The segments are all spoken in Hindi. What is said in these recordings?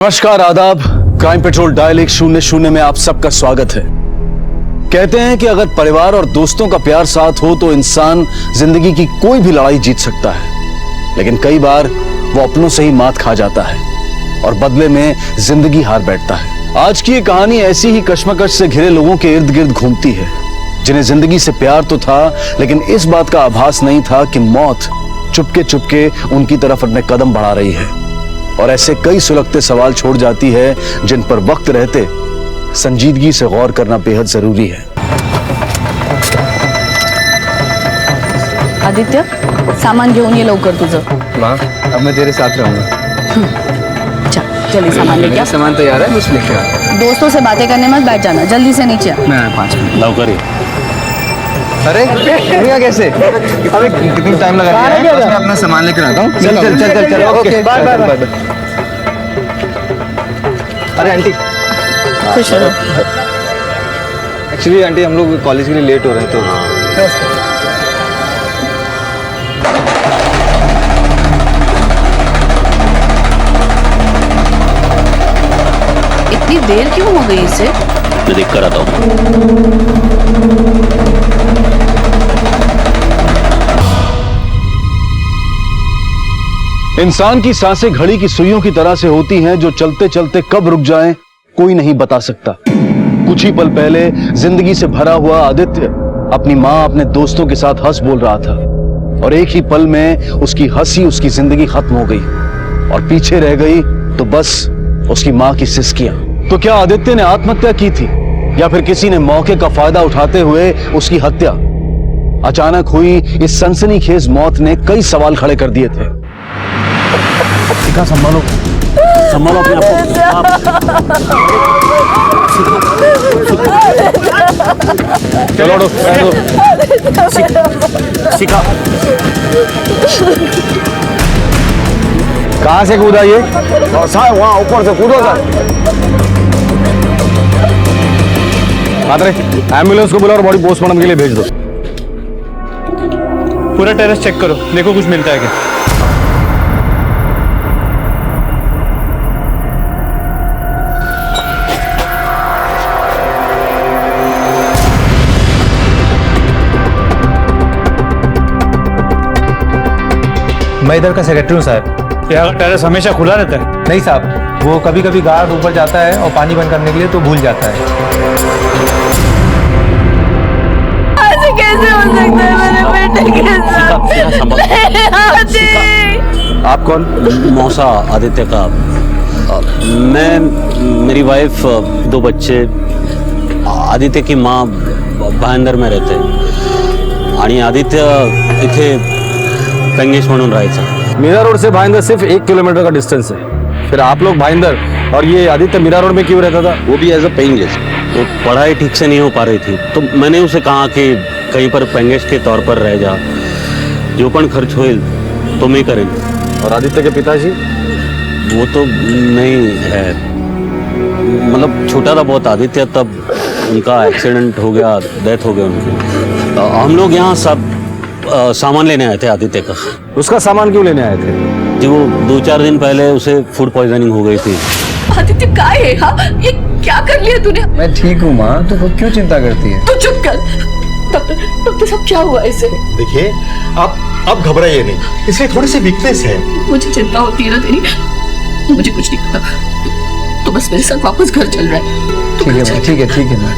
नमस्कार, आदाब। क्राइम पेट्रोल डायल 100 में आप सबका स्वागत है। कहते हैं कि अगर परिवार और दोस्तों का प्यार साथ हो तो इंसान जिंदगी की कोई भी लड़ाई जीत सकता है, लेकिन कई बार वो अपनों से ही मात खा जाता है और बदले में जिंदगी हार बैठता है। आज की ये कहानी ऐसी ही कश्मकश से घिरे लोगों के इर्द गिर्द घूमती है, जिन्हें जिंदगी से प्यार तो था, लेकिन इस बात का आभास नहीं था कि मौत चुपके चुपके उनकी तरफ अपने कदम बढ़ा रही है। और ऐसे कई सुलगते सवाल छोड़ जाती है जिन पर वक्त रहते संजीदगी से गौर करना बेहद जरूरी है। आदित्य, सामान घेऊन ये लवकर तुझं। माँ, अब मैं तेरे साथ रहूंगा। चल जल्दी सामान लेके आ। सामान तैयार है, बस लेके आ। दोस्तों से बातें करने मत बैठ जाना, जल्दी से नीचे आ। मैं 5 मिनट। लवकर ही। अरे भैया कैसे? अबे कितनी टाइम लगा दिया है? बस मैं अपना सामान लेकर आता हूँ। चल चल चल चल चल। Okay bye bye bye. अरे आंटी, खुश रहो। एक्चुअली आंटी हम लोग कॉलेज के लिए लेट हो रहे हैं तो इतनी देर क्यों हो गई इसे? मैं देख कर आता हूँ। इंसान की सांसें घड़ी की सुइयों की तरह से होती हैं, जो चलते चलते कब रुक जाएं कोई नहीं बता सकता। कुछ ही पल पहले जिंदगी से भरा हुआ आदित्य अपनी माँ अपने दोस्तों के साथ हंस बोल रहा था, और एक ही पल में उसकी हंसी उसकी जिंदगी खत्म हो गई और पीछे रह गई तो बस उसकी माँ की सिसकियां। तो क्या आदित्य ने आत्महत्या की थी या फिर किसी ने मौके का फायदा उठाते हुए उसकी हत्या? अचानक हुई इस सनसनीखेज मौत ने कई सवाल खड़े कर दिए थे। शिखा, संभालो संभालो अपने आप को। चलो उठो, शिखा कहाँ से कूदा ये? और वहाँ ऊपर से कूदो सर। एम्बुलेंस को बुलाओ और बॉडी पोस्टमार्टम के लिए भेज दो। पूरा टेरेस चेक करो, देखो कुछ मिलता है क्या। मैं इधर का सेक्रेटरी हूँ साहब। यहाँ टेरेस हमेशा खुला रहता है? नहीं साहब, वो कभी कभी गार्ड ऊपर जाता है और पानी बंद करने के लिए तो भूल जाता है। ऐसे कैसे हो सकता है मेरे बेटे के साथ? आप कौन? मौसा आदित्य का। मैं, मेरी वाइफ, 2 बच्चे। आदित्य की माँ भाईंदर में रहते आणि आदित्य इथे पेंगेश म्हणून राहायचा। मीरा रोड से भाईंदर सिर्फ 1 किलोमीटर का डिस्टेंस है। फिर आप लोग भाईंदर और ये आदित्य मीरा रोड में क्यों रहता था? वो भी एज अ पेइंग गेस्ट। तो पढ़ाई ठीक से नहीं हो पा रही थी, तो मैंने उसे कहा कि कहीं पर पेंगेश के तौर पर रह जा, जो पण खर्च होईल तो मैं करेंगे। और आदित्य के पिताजी? वो तो नहीं है, मतलब छोटा था बहुत आदित्य, तब उनका एक्सीडेंट हो गया, डेथ हो गया उनकी। हम लोग यहाँ सब सामान लेने आए थे आदित्य का। उसका सामान क्यों लेने आए थे? जी वो 2-4 दिन पहले उसे फूड पॉइजनिंग हो गई थी। आदित्य काय है? हाँ, ये क्या कर लिया तूने? मैं ठीक हूँ माँ, तो क्यों चिंता करती है? तू चुप कर। डॉक्टर साहब, क्या हुआ इसे? देखिए, आप घबराइए नहीं, इसमें थोड़ी सी वीकनेस है। मुझे चिंता होती है ना तेरी। मुझे कुछ नहीं पता, तो बस मेरे साथ वापस घर चल रहा है। ठीक है माँ, ठीक है माँ।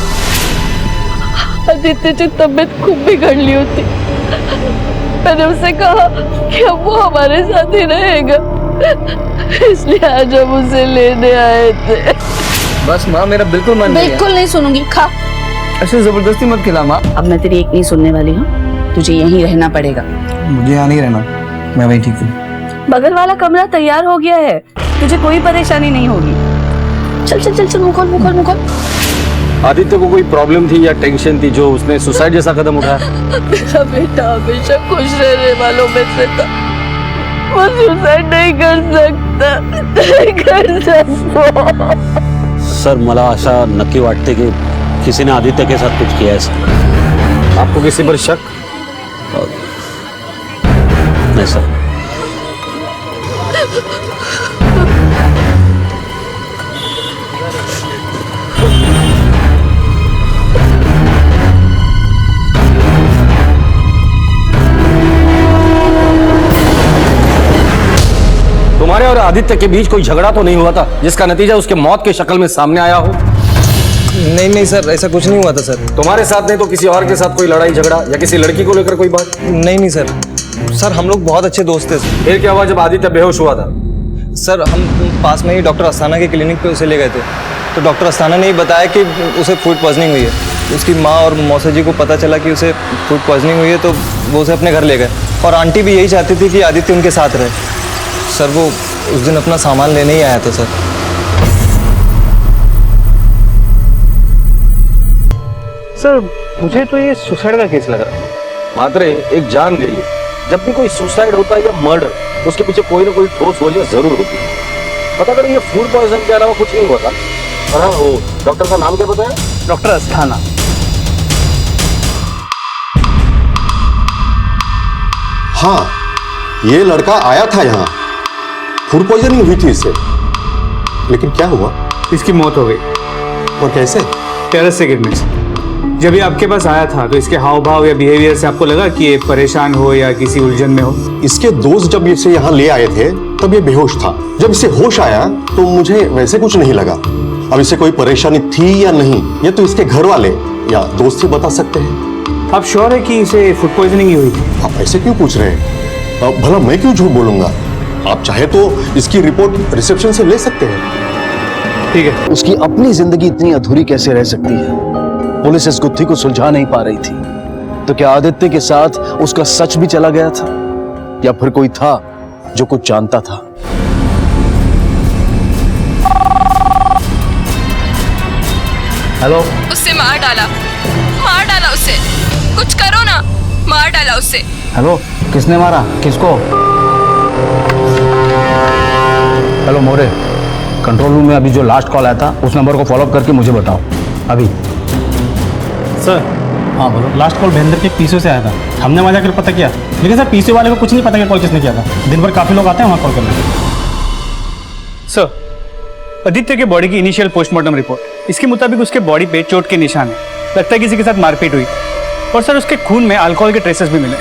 आदित्य की तबीयत खूब बिगड़ होती। मैंने उसे कहा कि अब वो हमारे साथ ही रहेगा, इसलिए आज हम उसे लेने आए थे। बस माँ, मेरा बिल्कुल मन नहीं है। बिल्कुल नहीं सुनूंगी, खा। ऐसे जबरदस्ती मत खिला माँ। अब मैं तेरी एक नहीं सुनने वाली हूँ, तुझे यहीं रहना पड़ेगा। मुझे यहाँ नहीं रहना, मैं वहीं ठीक हूँ। बगल वाला कमरा तैयार हो गया है, तुझे कोई परेशानी नहीं होगी। चल चल चल चल, मुँह खोल। आदित्य को कोई प्रॉब्लम थी या टेंशन थी जो उसने सुसाइड जैसा कदम उठाया? मेरा बेटा हमेशा खुश रहने वालों में से था, वो सुसाइड नहीं कर सकता। सर, मला अशा नक्की वाटते की किसी ने आदित्य के साथ कुछ किया है सर। आपको किसी पर शक? नहीं सर। तुम्हारे और आदित्य के बीच कोई झगड़ा तो नहीं हुआ था जिसका नतीजा उसके मौत की शक्ल में सामने आया हो? नहीं नहीं सर, ऐसा कुछ नहीं हुआ था सर। तुम्हारे साथ नहीं तो किसी और के साथ कोई लड़ाई झगड़ा या किसी लड़की को लेकर कोई बात? नहीं नहीं सर, सर हम लोग बहुत अच्छे दोस्त थे सर। फिर क्या हुआ जब आदित्य बेहोश हुआ था? सर हम पास में ही डॉक्टर अस्थाना के क्लिनिक पे उसे ले गए थे, तो डॉक्टर अस्थाना ने ही बताया कि उसे फूड पॉइजनिंग हुई है। उसकी माँ और मौसा जी को पता चला कि उसे फूड पॉइजनिंग हुई है, तो वो उसे अपने घर ले गए। और आंटी भी यही चाहती थी कि आदित्य उनके साथ रहे। सर वो उस दिन अपना सामान लेने ही आया था सर। सर मुझे तो ये सुसाइड का केस लग रहा है। मात्र एक जान गई है। जब भी कोई सुसाइड होता है या मर्डर, उसके पीछे कोई ना कोई ठोस वजह जरूर होती है। पता करें ये फूड पॉइजन के अलावा कुछ नहीं हुआ था। हाँ, वो डॉक्टर का नाम क्या बताया? डॉक्टर अस्थाना। हाँ, ये लड़का आया था यहाँ, फूड पॉइजनिंग हुई थी इससे, लेकिन क्या हुआ? इसकी मौत हो गई। और कैसे? टेरेस से गिरने से। जब ये आपके पास आया था तो इसके हाव भाव या बिहेवियर से आपको लगा कि ये परेशान हो या किसी उलझन में हो? इसके दोस्त जब इसे यहाँ ले आए थे तब ये बेहोश था। जब इसे होश आया तो मुझे वैसे कुछ नहीं लगा। अब इसे कोई परेशानी थी या नहीं, ये तो इसके घर वाले या दोस्त ही बता सकते हैं। आप श्योर है कि इसे फूड पॉइजनिंग ही हुई थी? आप ऐसे क्यों पूछ रहे हैं? भला मैं क्यों झूठ बोलूंगा? आप चाहे तो इसकी रिपोर्ट रिसेप्शन से ले सकते हैं। ठीक है। उसकी अपनी जिंदगी इतनी अधूरी कैसे रह सकती है? पुलिस इस गुत्थी को सुलझा नहीं पा रही थी, तो क्या आदित्य के साथ उसका सच भी चला गया था, या फिर कोई था जो कुछ जानता था? हेलो। उससे मार डाला उसे। कुछ करो ना, मार डाला उसे। हेलो, किसने मारा? किसको? हेलो मोरे, कंट्रोल रूम में अभी जो लास्ट कॉल आया था उस नंबर को फॉलो अप करके मुझे बताओ अभी। सर। हाँ बोलो। लास्ट कॉल महेंद्र के पीसीओ से आया था। हमने वहाँ जाकर पता किया, लेकिन सर पीसीओ वाले को कुछ नहीं पता कि कॉल किसने किया था। दिन भर काफी लोग आते हैं वहाँ कॉल करने। सर, आदित्य के बॉडी की इनिशियल पोस्टमार्टम रिपोर्ट, इसके मुताबिक उसके बॉडी पे चोट के निशान है। लगता है किसी के साथ मारपीट हुई। और सर उसके खून में अल्कोहल के ट्रेसेस भी मिले।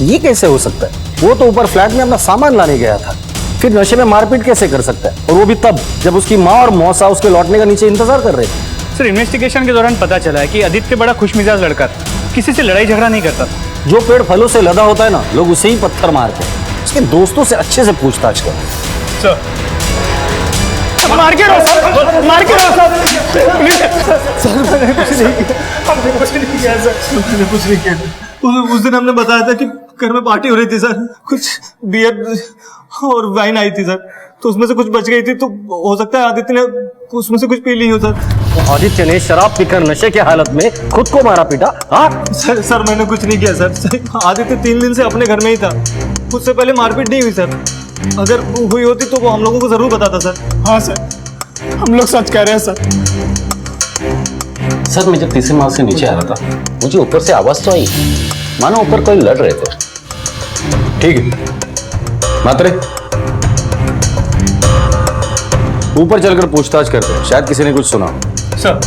ये कैसे हो सकता है? वो तो ऊपर फ्लैट में अपना सामान लाने गया था, फिर नशे में मारपीट कैसे कर सकता है? और वो भी तब जब उसकी माँ और मौसा उसके लौटने का नीचे इंतजार कर रहे थे। सर इन्वेस्टिगेशन के दौरान पता चला है कि आदित्य बड़ा खुशमिजाज लड़का था, किसी से लड़ाई झगड़ा नहीं करता था। जो पेड़ फलों से लदा होता है ना, लोग उसे ही पत्थर मारते हैं। उसके दोस्तों से अच्छे से पूछताछ कर। सर मार के रहो सर, मार के रहो सर। सर मैंने कुछ नहीं किया, हमने कुछ नहीं किया सर, मैंने कुछ नहीं किया। उस दिन हमने बताया था कि घर में पार्टी हो रही थी सर, कुछ बियर और वाइन आई थी सर, तो उसमें से कुछ बच गई थी, तो हो सकता है आदित्य ने उसमें से कुछ पी ली हो सर। आदित्य ने शराब पीकर नशे की हालत में खुद को मारा पीटा? हाँ सर मैंने कुछ नहीं किया सर। आदित्य 3 दिन से अपने घर में ही था, उससे पहले मारपीट नहीं हुई सर। अगर हुई होती तो वो हम लोगों को जरूर बताता सर। हाँ सर, हम लोग सच कह रहे हैं सर। सर मैं जब तीसरे माल से नीचे आ रहा था, मुझे ऊपर से आवाज तो आई, मानो ऊपर कोई लड़ रहे थे। ठीक है मात्रे, ऊपर चलकर पूछताछ करते हैं, शायद किसी ने कुछ सुना। सर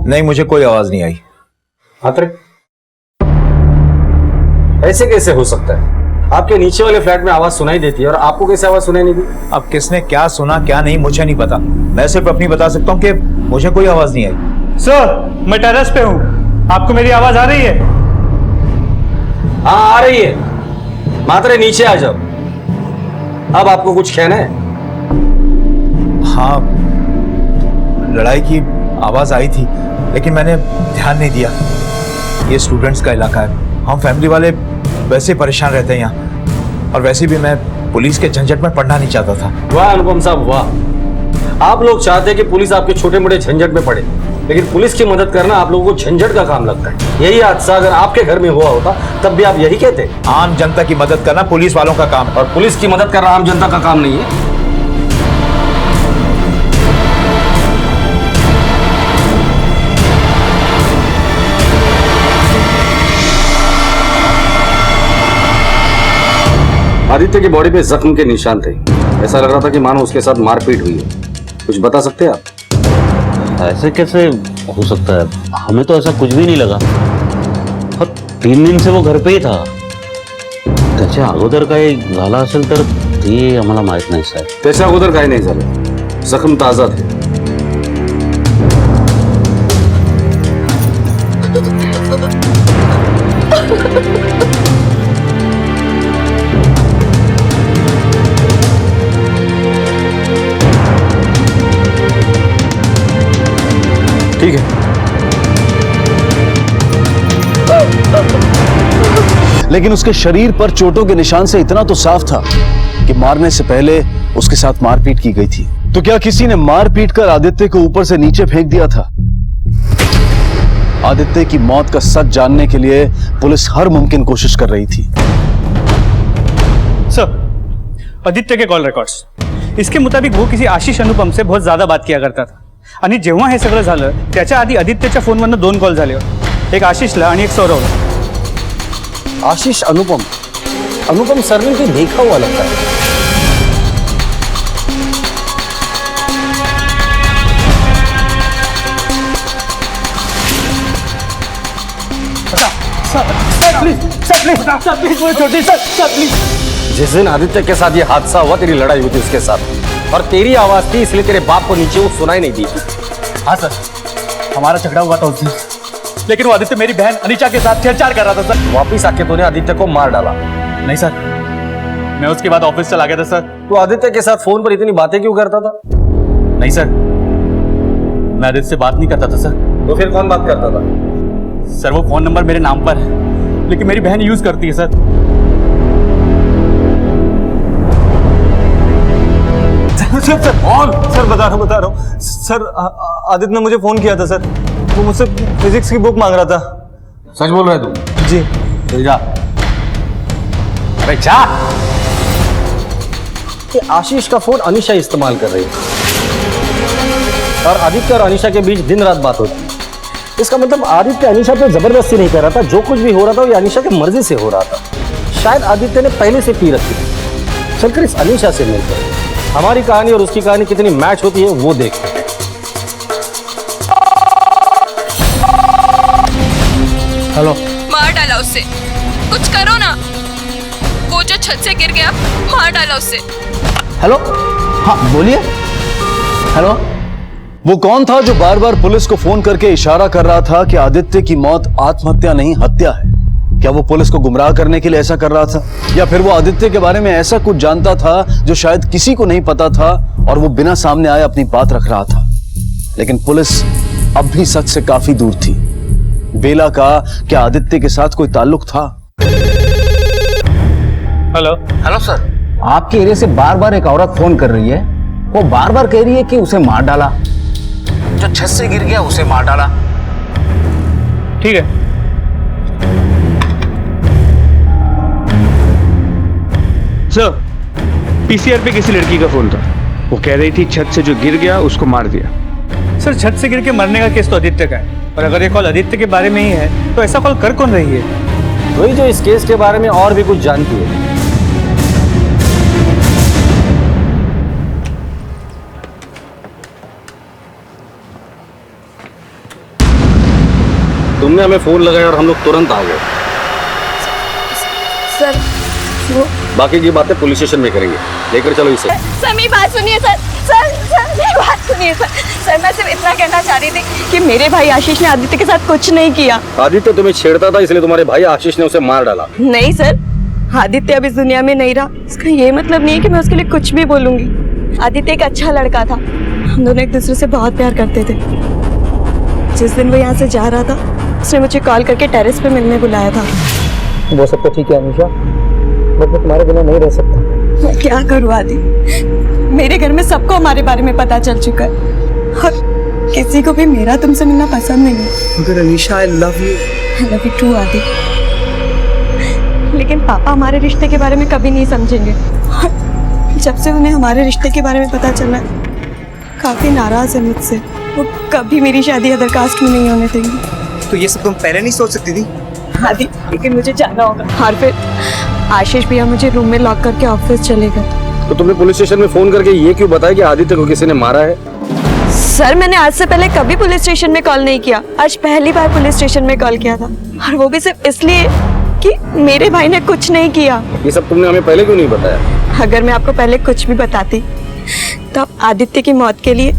नहीं, मुझे कोई आवाज नहीं आई। मात्रे, ऐसे कैसे हो सकता है? आपके नीचे वाले फ्लैट में आवाज सुनाई देती है और आपको कैसे आवाज सुनाई नहीं दी? अब किसने क्या सुना क्या नहीं मुझे नहीं पता, मैं सिर्फ अपनी बता सकता हूँ कि मुझे कोई आवाज नहीं आई। सर मैं टेरेस पे हूँ, आपको मेरी आवाज आ रही है? हाँ आ रही है। मात्रे नीचे आ जाओ। अब आपको कुछ कहना है? हाँ, लड़ाई की आवाज आई थी लेकिन मैंने ध्यान नहीं दिया। ये स्टूडेंट्स का इलाका है, हम फैमिली वाले वैसे परेशान रहते हैं यहाँ, और वैसे भी मैं पुलिस के झंझट में पड़ना नहीं चाहता था। वाह अनुपम साहब वाह, आप लोग चाहते हैं कि पुलिस आपके छोटे मोटे झंझट में पड़े, लेकिन पुलिस की मदद करना आप लोगों को झंझट का काम लगता है। यही हादसा अगर आपके घर में हुआ होता तब भी आप यही कहते? आम जनता की मदद करना पुलिस वालों का काम है, और पुलिस की मदद करना आम जनता का काम नहीं है। आदित्य की बॉडी पे जख्म के निशान थे। ऐसा लग रहा था कि मानो उसके साथ मारपीट हुई है। कुछ बता सकते हैं आप? ऐसे कैसे हो सकता है? हमें तो ऐसा कुछ भी नहीं लगा और 3 दिन से वो घर पे ही था. त्याच्या अगोदर काही झालं असेल तर ते आम्हाला माहित नाही साहेब. त्याच्या अगोदर काही नाही झालं. जखम ताजा थे. ठीक है, लेकिन उसके शरीर पर चोटों के निशान से इतना तो साफ था कि मारने से पहले उसके साथ मारपीट की गई थी. तो क्या किसी ने मारपीट कर आदित्य को ऊपर से नीचे फेंक दिया था? आदित्य की मौत का सच जानने के लिए पुलिस हर मुमकिन कोशिश कर रही थी. सर, आदित्य के कॉल रेकॉर्ड्स इसके मुताबिक वो किसी आशिष अनुपम से बहुत ज्यादा बात किया करता था आणि जेव्हा हे सगळं झालं त्याच्या आधी आदित्यच्या फोनवरनं 2 कॉल झाले. एक आशिषला आणि एक सौरवला. आशीष अनुपम. अनुपम सरने को देखा हुआ लगता है. जिस दिन आदित्य के साथ ये हादसा हुआ तेरी लड़ाई हुई थी उसके साथ और तेरी आवाज थी इसलिए तेरे बाप को नीचे वो सुनाई नहीं दी. हाँ सर, हमारा झगड़ा हुआ था उस दिन, लेकिन वो आदित्य मेरी बहन अनीशा के साथ छेड़छाड़ कर रहा था सर. वापिस आके तूने आदित्य को मार डाला. नहीं सर, मैं उसके बाद ऑफिस चला गया था सर. तू आदित्य के साथ फोन पर इतनी बातें क्यों करता था? नहीं सर, मैं आदित्य से बात नहीं करता था सर. तो फिर कौन बात करता था? सर वो फोन नंबर मेरे नाम पर है, लेकिन मेरी बहन यूज करती है सर. सर बता रहा हूँ सर. आदित्य ने मुझे फोन किया था सर. वो मुझसे फिजिक्स की बुक मांग रहा था. सच बोल रहे तू? जी. चल जा. अरे जा. ये आशीष का फोन अनीशा इस्तेमाल कर रही है और आदित्य और अनीशा के बीच दिन रात बात होती है. इसका मतलब आदित्य अनीशा पे जबरदस्ती नहीं कर रहा था. जो कुछ भी हो रहा था वो अनीशा की मर्जी से हो रहा था. शायद आदित्य ने पहले से पी रखी थी. चलकर इस अनीशा से मिलकर हमारी कहानी और उसकी कहानी कितनी मैच होती है वो देखते हैं. हेलो. मार डाला उससे. कुछ करो ना. वो जो छत से गिर गया, मार डाला उससे. हेलो. हाँ बोलिए. हेलो. वो कौन था जो बार बार पुलिस को फोन करके इशारा कर रहा था कि आदित्य की मौत आत्महत्या नहीं हत्या है? क्या वो पुलिस को गुमराह करने के लिए ऐसा कर रहा था, या फिर वो आदित्य के बारे में ऐसा कुछ जानता था जो शायद किसी को नहीं पता था और वो बिना सामने आए अपनी बात रख रहा था? लेकिन पुलिस अब भी सच से काफी दूर थी. बेला का क्या आदित्य के साथ कोई ताल्लुक था? हेलो. Hello sir. आपके एरिया से बार बार एक औरत फोन कर रही है. वो बार बार कह रही है कि उसे मार डाला. जो छत से गिर गया उसे मार डाला. ठीक है. सर, पीसीआर पे किसी लड़की का फोन था. वो कह रही थी छत से जो गिर गया उसको मार दिया. सर छत से गिर के मरने का केस तो आदित्य का है, और अगर ये कॉल आदित्य के बारे में ही है तो ऐसा कॉल कर कौन रही है? वही जो इस केस के बारे में और भी कुछ जानती है. तुमने हमें फोन लगाया और हम लोग तुरंत आ गए. सर वो बाकी की बातें पुलिस स्टेशन में करेंगे. लेकर चलो इसे. सर मेरी बात सुनिए सर. सर मेरी बात सुनिए सर. सर मैं सिर्फ इतना कहना चाह रही थी कि मेरे भाई आशीष ने आदित्य के साथ कुछ नहीं किया. आदित्य तुम्हें छेड़ता था इसलिए तुम्हारे भाई आशीष ने उसे मार डाला. नहीं सर, आदित्य अब इस दुनिया में नहीं रहा. इसका ये मतलब नहीं है कि मैं उसके लिए कुछ भी बोलूंगी. आदित्य एक अच्छा लड़का था. हम दोनों एक दूसरे से बहुत प्यार करते थे. जिस दिन वो यहाँ से जा रहा था उसने मुझे कॉल करके टेरेस पे मिलने बुलाया था. वो सब तो ठीक है अनीशा, बट मैं तुम्हारे बिना नहीं रह सकता. मैं क्या करूँ आदि? मेरे घर में सबको हमारे बारे में पता चल चुका है और किसी को भी मेरा तुमसे मिलना पसंद नहीं है. मगर Anisha I love you too Aadi. लेकिन पापा हमारे रिश्ते के बारे में कभी नहीं समझेंगे. जब से उन्हें हमारे रिश्ते के बारे में पता चला काफी नाराज है मुझसे. वो कभी मेरी शादी अदर कास्ट में नहीं होने देंगे. तो ये सब तुम पहले नहीं सोच सकती थी? आदि लेकिन मुझे जाना होगा. और फिर आशीष भैया मुझे रूम में लॉक करके ऑफिस चले गए। तो तुमने पुलिस स्टेशन में फोन करके ये क्यों बताया कि आदित्य को किसी ने मारा है? सर मैंने आज से पहले कभी पुलिस स्टेशन में कॉल नहीं किया, आज पहली बार पुलिस स्टेशन में कॉल किया था, और वो भी सिर्फ इसलिए कि मेरे भाई ने कुछ नहीं किया। ये सब तुमने हमें पहले क्यों नहीं बताया? अगर मैं आपको पहले कुछ भी बताती तो आप आदित्य की मौत के लिए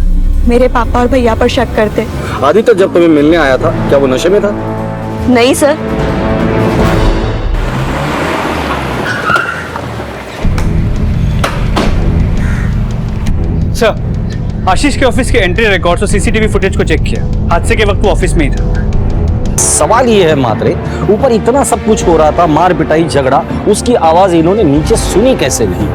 मेरे पापा और भैया पर शक करते। आदित्य जब तुम्हें मिलने आया था क्या वो नशे में था? नहीं सर। सर, आशीष के ऑफिस के एंट्री रिकॉर्ड्स और सीसीटीवी फुटेज को चेक किया। हादसे के वक्त वो ऑफिस में ही था। सवाल ये है मात्रे, ऊपर इतना सब कुछ हो रहा था, मार पिटाई झगड़ा, उसकी आवाज इन्होंने नीचे सुनी कैसे नहीं?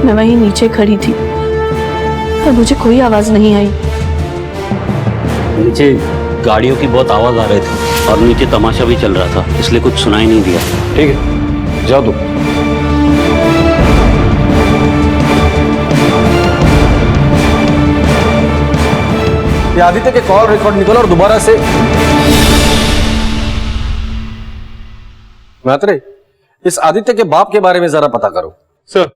मैं वहीं नीचे खड़ी थी पर मुझे कोई आवाज नहीं आई। नीचे गाड़ियों की बहुत आवाज आ रही थी और नीचे तमाशा भी चल रहा था, इसलिए कुछ सुनाई नहीं दिया। ठीक है, जाओ तुम। ये आदित्य के कॉल रिकॉर्ड निकालो और दोबारा से। मात्रे, इस आदित्य के बाप के बारे में जरा पता करो। सर,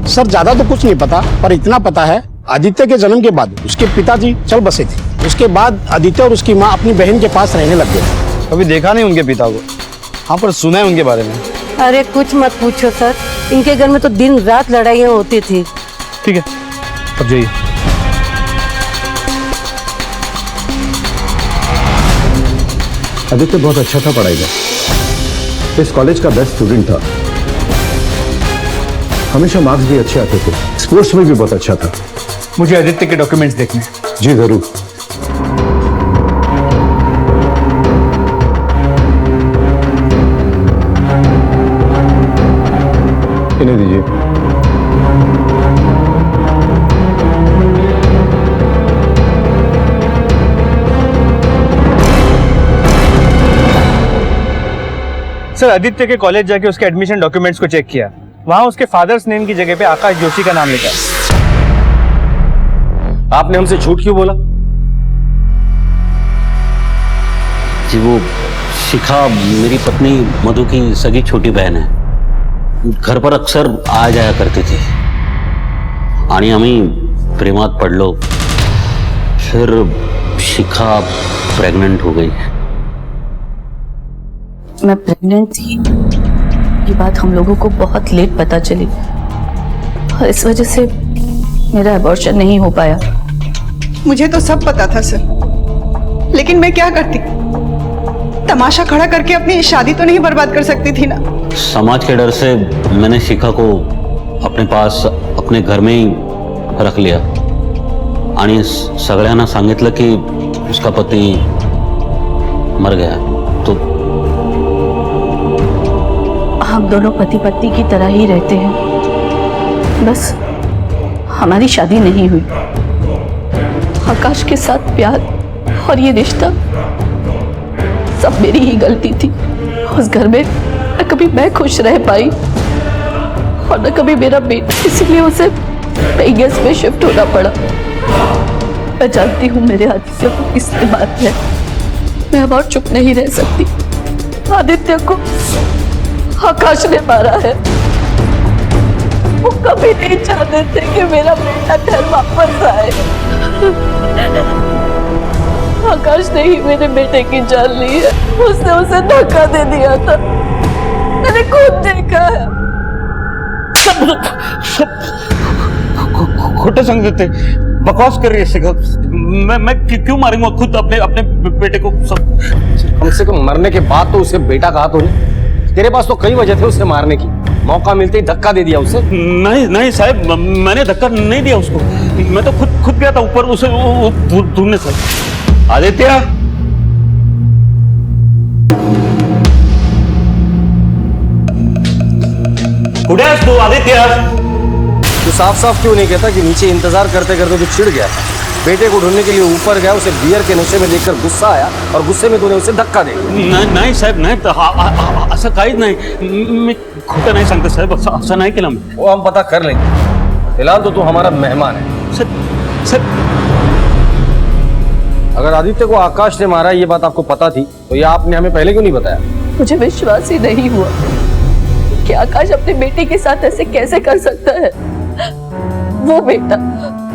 सर ज्यादा तो कुछ नहीं पता, पर इतना पता है आदित्य के जन्म के बाद उसके पिताजी चल बसे थे। उसके बाद आदित्य और उसकी माँ अपनी बहन के पास रहने लग गए। कभी देखा नहीं उनके पिता को, हाँ पर सुना है उनके बारे में। अरे कुछ मत पूछो सर, इनके घर में तो दिन रात लड़ाइयाँ होती थी। ठीक है, अब जाइए। आदित्य बहुत अच्छा था पढ़ाई में, इस कॉलेज का बेस्ट स्टूडेंट था, हमेशा मार्क्स भी अच्छे आते थे, स्पोर्ट्स में भी बहुत अच्छा था। मुझे आदित्य के डॉक्यूमेंट्स देखने। जी जरूर। इन्हें दीजिए। सर, आदित्य के कॉलेज जाके उसके एडमिशन डॉक्यूमेंट्स को चेक किया। वहां उसके फादर्स नेम की जगह पे आकाश जोशी का नाम लिखा है। आपने हमसे झूठ क्यों बोला? जी वो शिखा मेरी पत्नी मधु की सगी छोटी बहन है, घर पर अक्सर आ जाया करती थी आणि आम्ही प्रेमात पडलो, फिर शिखा प्रेग्नेंट हो गई। मैं प्रेग्नेंट थी, ये बात हम लोगों को बहुत लेट पता चली और इस वजह से मेरा अबॉर्शन नहीं हो पाया। मुझे तो सब पता था सर, लेकिन मैं क्या करती? तमाशा खड़ा करके अपनी शादी तो नहीं बर्बाद कर सकती थी ना। समाज के डर से मैंने शिखा को अपने पास अपने घर में ही रख लिया आणि सगळ्यांना सांगितलं की उसका पति मर गया। तो हम दोनों पति पत्नी की तरह ही रहते हैं, बस हमारी शादी नहीं हुई। आकाश के साथ प्यार और ये रिश्ता सब मेरी ही गलती थी। उस घर में न कभी मैं खुश रह पाई और न कभी मेरा बेटा, इसीलिए उसे नई गेस्ट में शिफ्ट होना पड़ा। मैं जानती हूँ मेरे आदित्य को किसने मारा है, मैं अब और चुप नहीं रह सकती। आदित्य को आकाश ने मारा है। वो कभी नहीं चाहते थे कि मेरा बेटा घर वापस आए। आकाश ने ही मेरे बेटे की जान ली है। उसने उसे धक्का दे दिया था, मैंने खुद देखा है। खोटे संग देते, बकवास कर रही है शिखा। मैं क्यों मारूंगा खुद अपने बेटे को? सब कम से कम मरने के बाद तो उसे बेटा कहा तो नहीं। तेरे पास तो कई वजह थे उसे मारने की, मौका मिलते ही धक्का दे दिया उसे। नहीं साहब, मैंने धक्का नहीं दिया उसको, मैं तो खुद गया था ऊपर उसे ढूंढने। सर आदित्य, कुठे आहेस तू आदित्य? तू साफ साफ क्यों नहीं कहता कि नीचे इंतजार करते करते तू चिढ़ गया? बेटे को ढूंढने के लिए ऊपर गया, उसे बियर के नशे में देखकर गुस्सा आया और गुस्से में तूने उसे धक्का दे दिया। नाही साहेब, नाही, असं काहीच नाही। मी खोटं नाही सांगतो साहेब, असं नाही केलं मी। वो हम पता कर लेंगे, फिलहाल तो तू हमारा मेहमान है। सर अगर आदित्य को आकाश ने मारा ये बात आपको पता थी तो ये आपने हमें पहले क्यों नहीं बताया? मुझे विश्वास ही नहीं हुआ कि आकाश अपने बेटे के साथ ऐसे कैसे कर सकता है। वो बेटा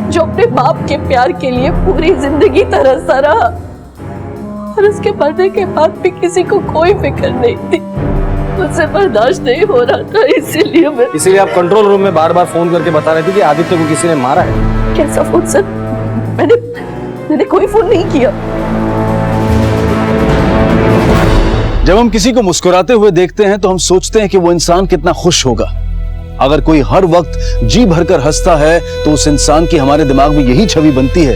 जो अपने बाप के प्यार के लिए पूरी जिंदगी तरसता रहा और उसके मरने के बाद भी किसी को कोई फिक्र नहीं थी। मुझसे बर्दाश्त नहीं हो रहा था, इसीलिए आप कंट्रोल रूम में बार बार फोन करके बता रहे थे कि आदित्य को किसी ने मारा है। कैसा फोन सर? मैंने कोई फोन नहीं किया। जब हम किसी को मुस्कुराते हुए देखते हैं तो हम सोचते हैं कि वो इंसान कितना खुश होगा। अगर कोई हर वक्त जी भरकर हंसता है तो उस इंसान की हमारे दिमाग में यही छवि बनती है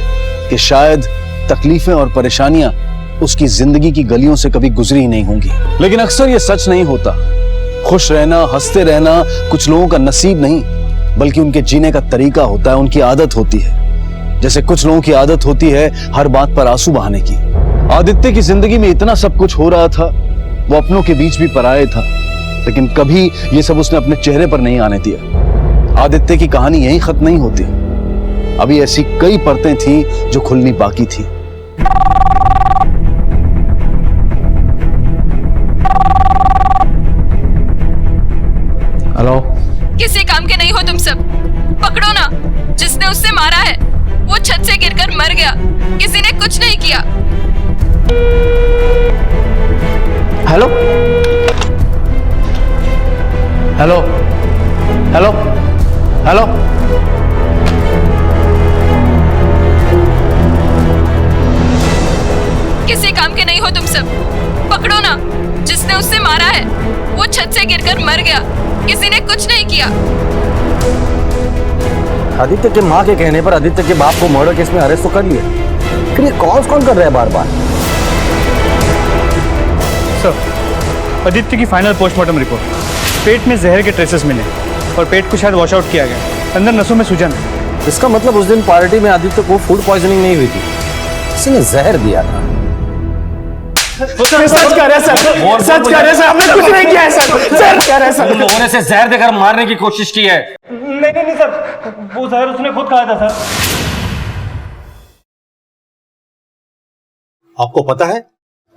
कि शायद तकलीफें और परेशानियां उसकी जिंदगी की गलियों से कभी गुजरी ही नहीं होंगी। लेकिन अक्सर ये सच नहीं होता। खुश रहना, हंसते रहना कुछ लोगों का नसीब नहीं बल्कि उनके जीने का तरीका होता है, उनकी आदत होती है। जैसे कुछ लोगों की आदत होती है हर बात पर आंसू बहाने की। आदित्य की जिंदगी में इतना सब कुछ हो रहा था, वो अपनों के बीच भी पराये था, लेकिन कभी ये सब उसने अपने चेहरे पर नहीं आने दिया। आदित्य की कहानी यहीं खत्म नहीं होती, अभी ऐसी कई परतें थी जो खुलनी बाकी थी। हेलो, किसी काम के नहीं हो तुम सब। पकड़ो ना, जिसने उससे मारा है वो छत से गिरकर मर गया, किसी ने कुछ नहीं किया। हेलो हेलो हेलो हेलो किसी काम के नहीं हो तुम सब। पकड़ो ना, जिसने उससे मारा है वो छत से गिरकर मर गया, किसी ने कुछ नहीं किया। आदित्य के माँ के कहने पर आदित्य के बाप को मर्डर केस में अरेस्ट तो कर लिया, फिर ये कॉल कौन कर रहा है बार बार? सर, आदित्य की फाइनल पोस्टमार्टम रिपोर्ट, पेट में जहर के ट्रेसेस मिले और पेट को शायद वॉश आउट किया गया, अंदर नसों में सूजन है। इसका मतलब उस दिन पार्टी में आदित्य को फूड पॉइजनिंग नहीं हुई थी, किसी ने जहर दिया था। सच कह रहे हैं सर, सच कह रहे हैं सर, हमने कुछ नहीं किया है सर, सच कह रहे हैं सर। तुम लोगों ने इसे जहर देकर मारने की कोशिश की है। नहीं सर, वो जहर उसने खुद खाया था सर। आपको पता है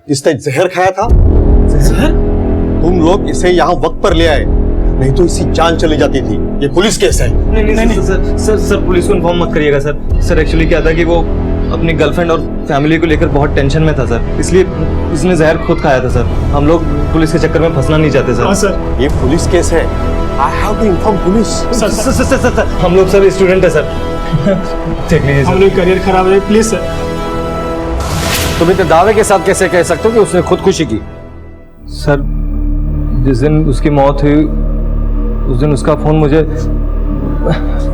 इसने जहर खाया था? जहर? तुम लोग इसे यहाँ वक्त पर ले आए, नहीं तो इसकी जान चली जाती थी। ये पुलिस केस है। नहीं सर पुलिस को इन्फॉर्म मत करिएगा सर। एक्चुअली क्या था कि वो अपनी गर्लफ्रेंड और फैमिली को लेकर बहुत टेंशन में था सर, इसलिए इसने जहर खुद खाया था सर। हम लोग पुलिस के चक्कर में फंसना नहीं चाहते सर। हाँ सर, ये पुलिस केस है। I have to inform police. Sir हम लोग सब स्टूडेंट है सर। देख लीजिए हम लोग करियर खराब है, प्लीज सर। तुम इतने दावे के साथ कैसे कह सकते हो कि उसने खुदकुशी की? सर जिस दिन उसकी मौत हुई उस दिन उसका फोन मुझे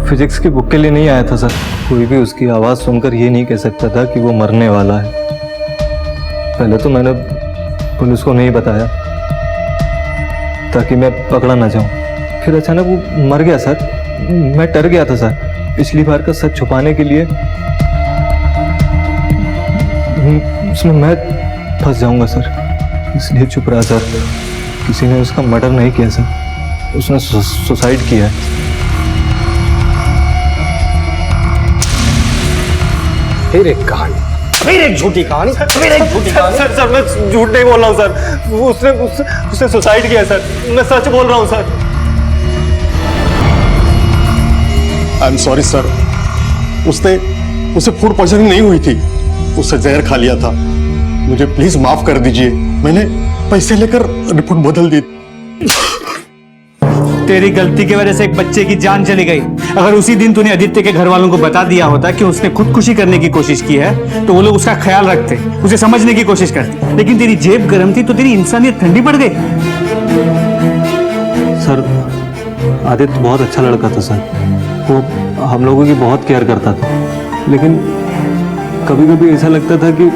फिजिक्स की बुक के लिए नहीं आया था सर। कोई भी उसकी आवाज़ सुनकर ये नहीं कह सकता था कि वो मरने वाला है। पहले तो मैंने पुलिस को नहीं बताया ताकि मैं पकड़ा ना जाऊं, फिर अचानक वो मर गया सर। मैं डर गया था सर, पिछली बार का सच छुपाने के लिए उसमें मैं फंस जाऊंगा सर, इसलिए चुप रहा सर। किसी ने उसका मर्डर नहीं किया सर, उसने सुसाइड किया है। फिर एक कहानी, फिर एक झूठी कहानी, फिर एक झूठी कहानी। सर मैं झूठ नहीं बोल रहा हूँ सर, उसने सुसाइड किया सर, मैं सच बोल रहा हूँ sir. I am sorry sir, उसे फूड पॉइजनिंग नहीं हुई थी, उससे जहर खा लिया था। मुझे प्लीज माफ कर दीजिए, मैंने पैसे लेकर रिपोर्ट बदल दी। तेरी गलती की वजह से एक बच्चे की जान चली गई। अगर उसी दिन तूने आदित्य के घर वालों को बता दिया होता कि उसने खुदकुशी करने की कोशिश की है तो वो लोग उसका ख्याल रखते, उसे समझने की कोशिश करते। लेकिन तेरी जेब गर्म थी तो तेरी इंसानियत ठंडी पड़ गई। सर आदित्य बहुत अच्छा लड़का था सर, वो हम लोगों की बहुत केयर करता था, लेकिन कभी कभी ऐसा लगता था कि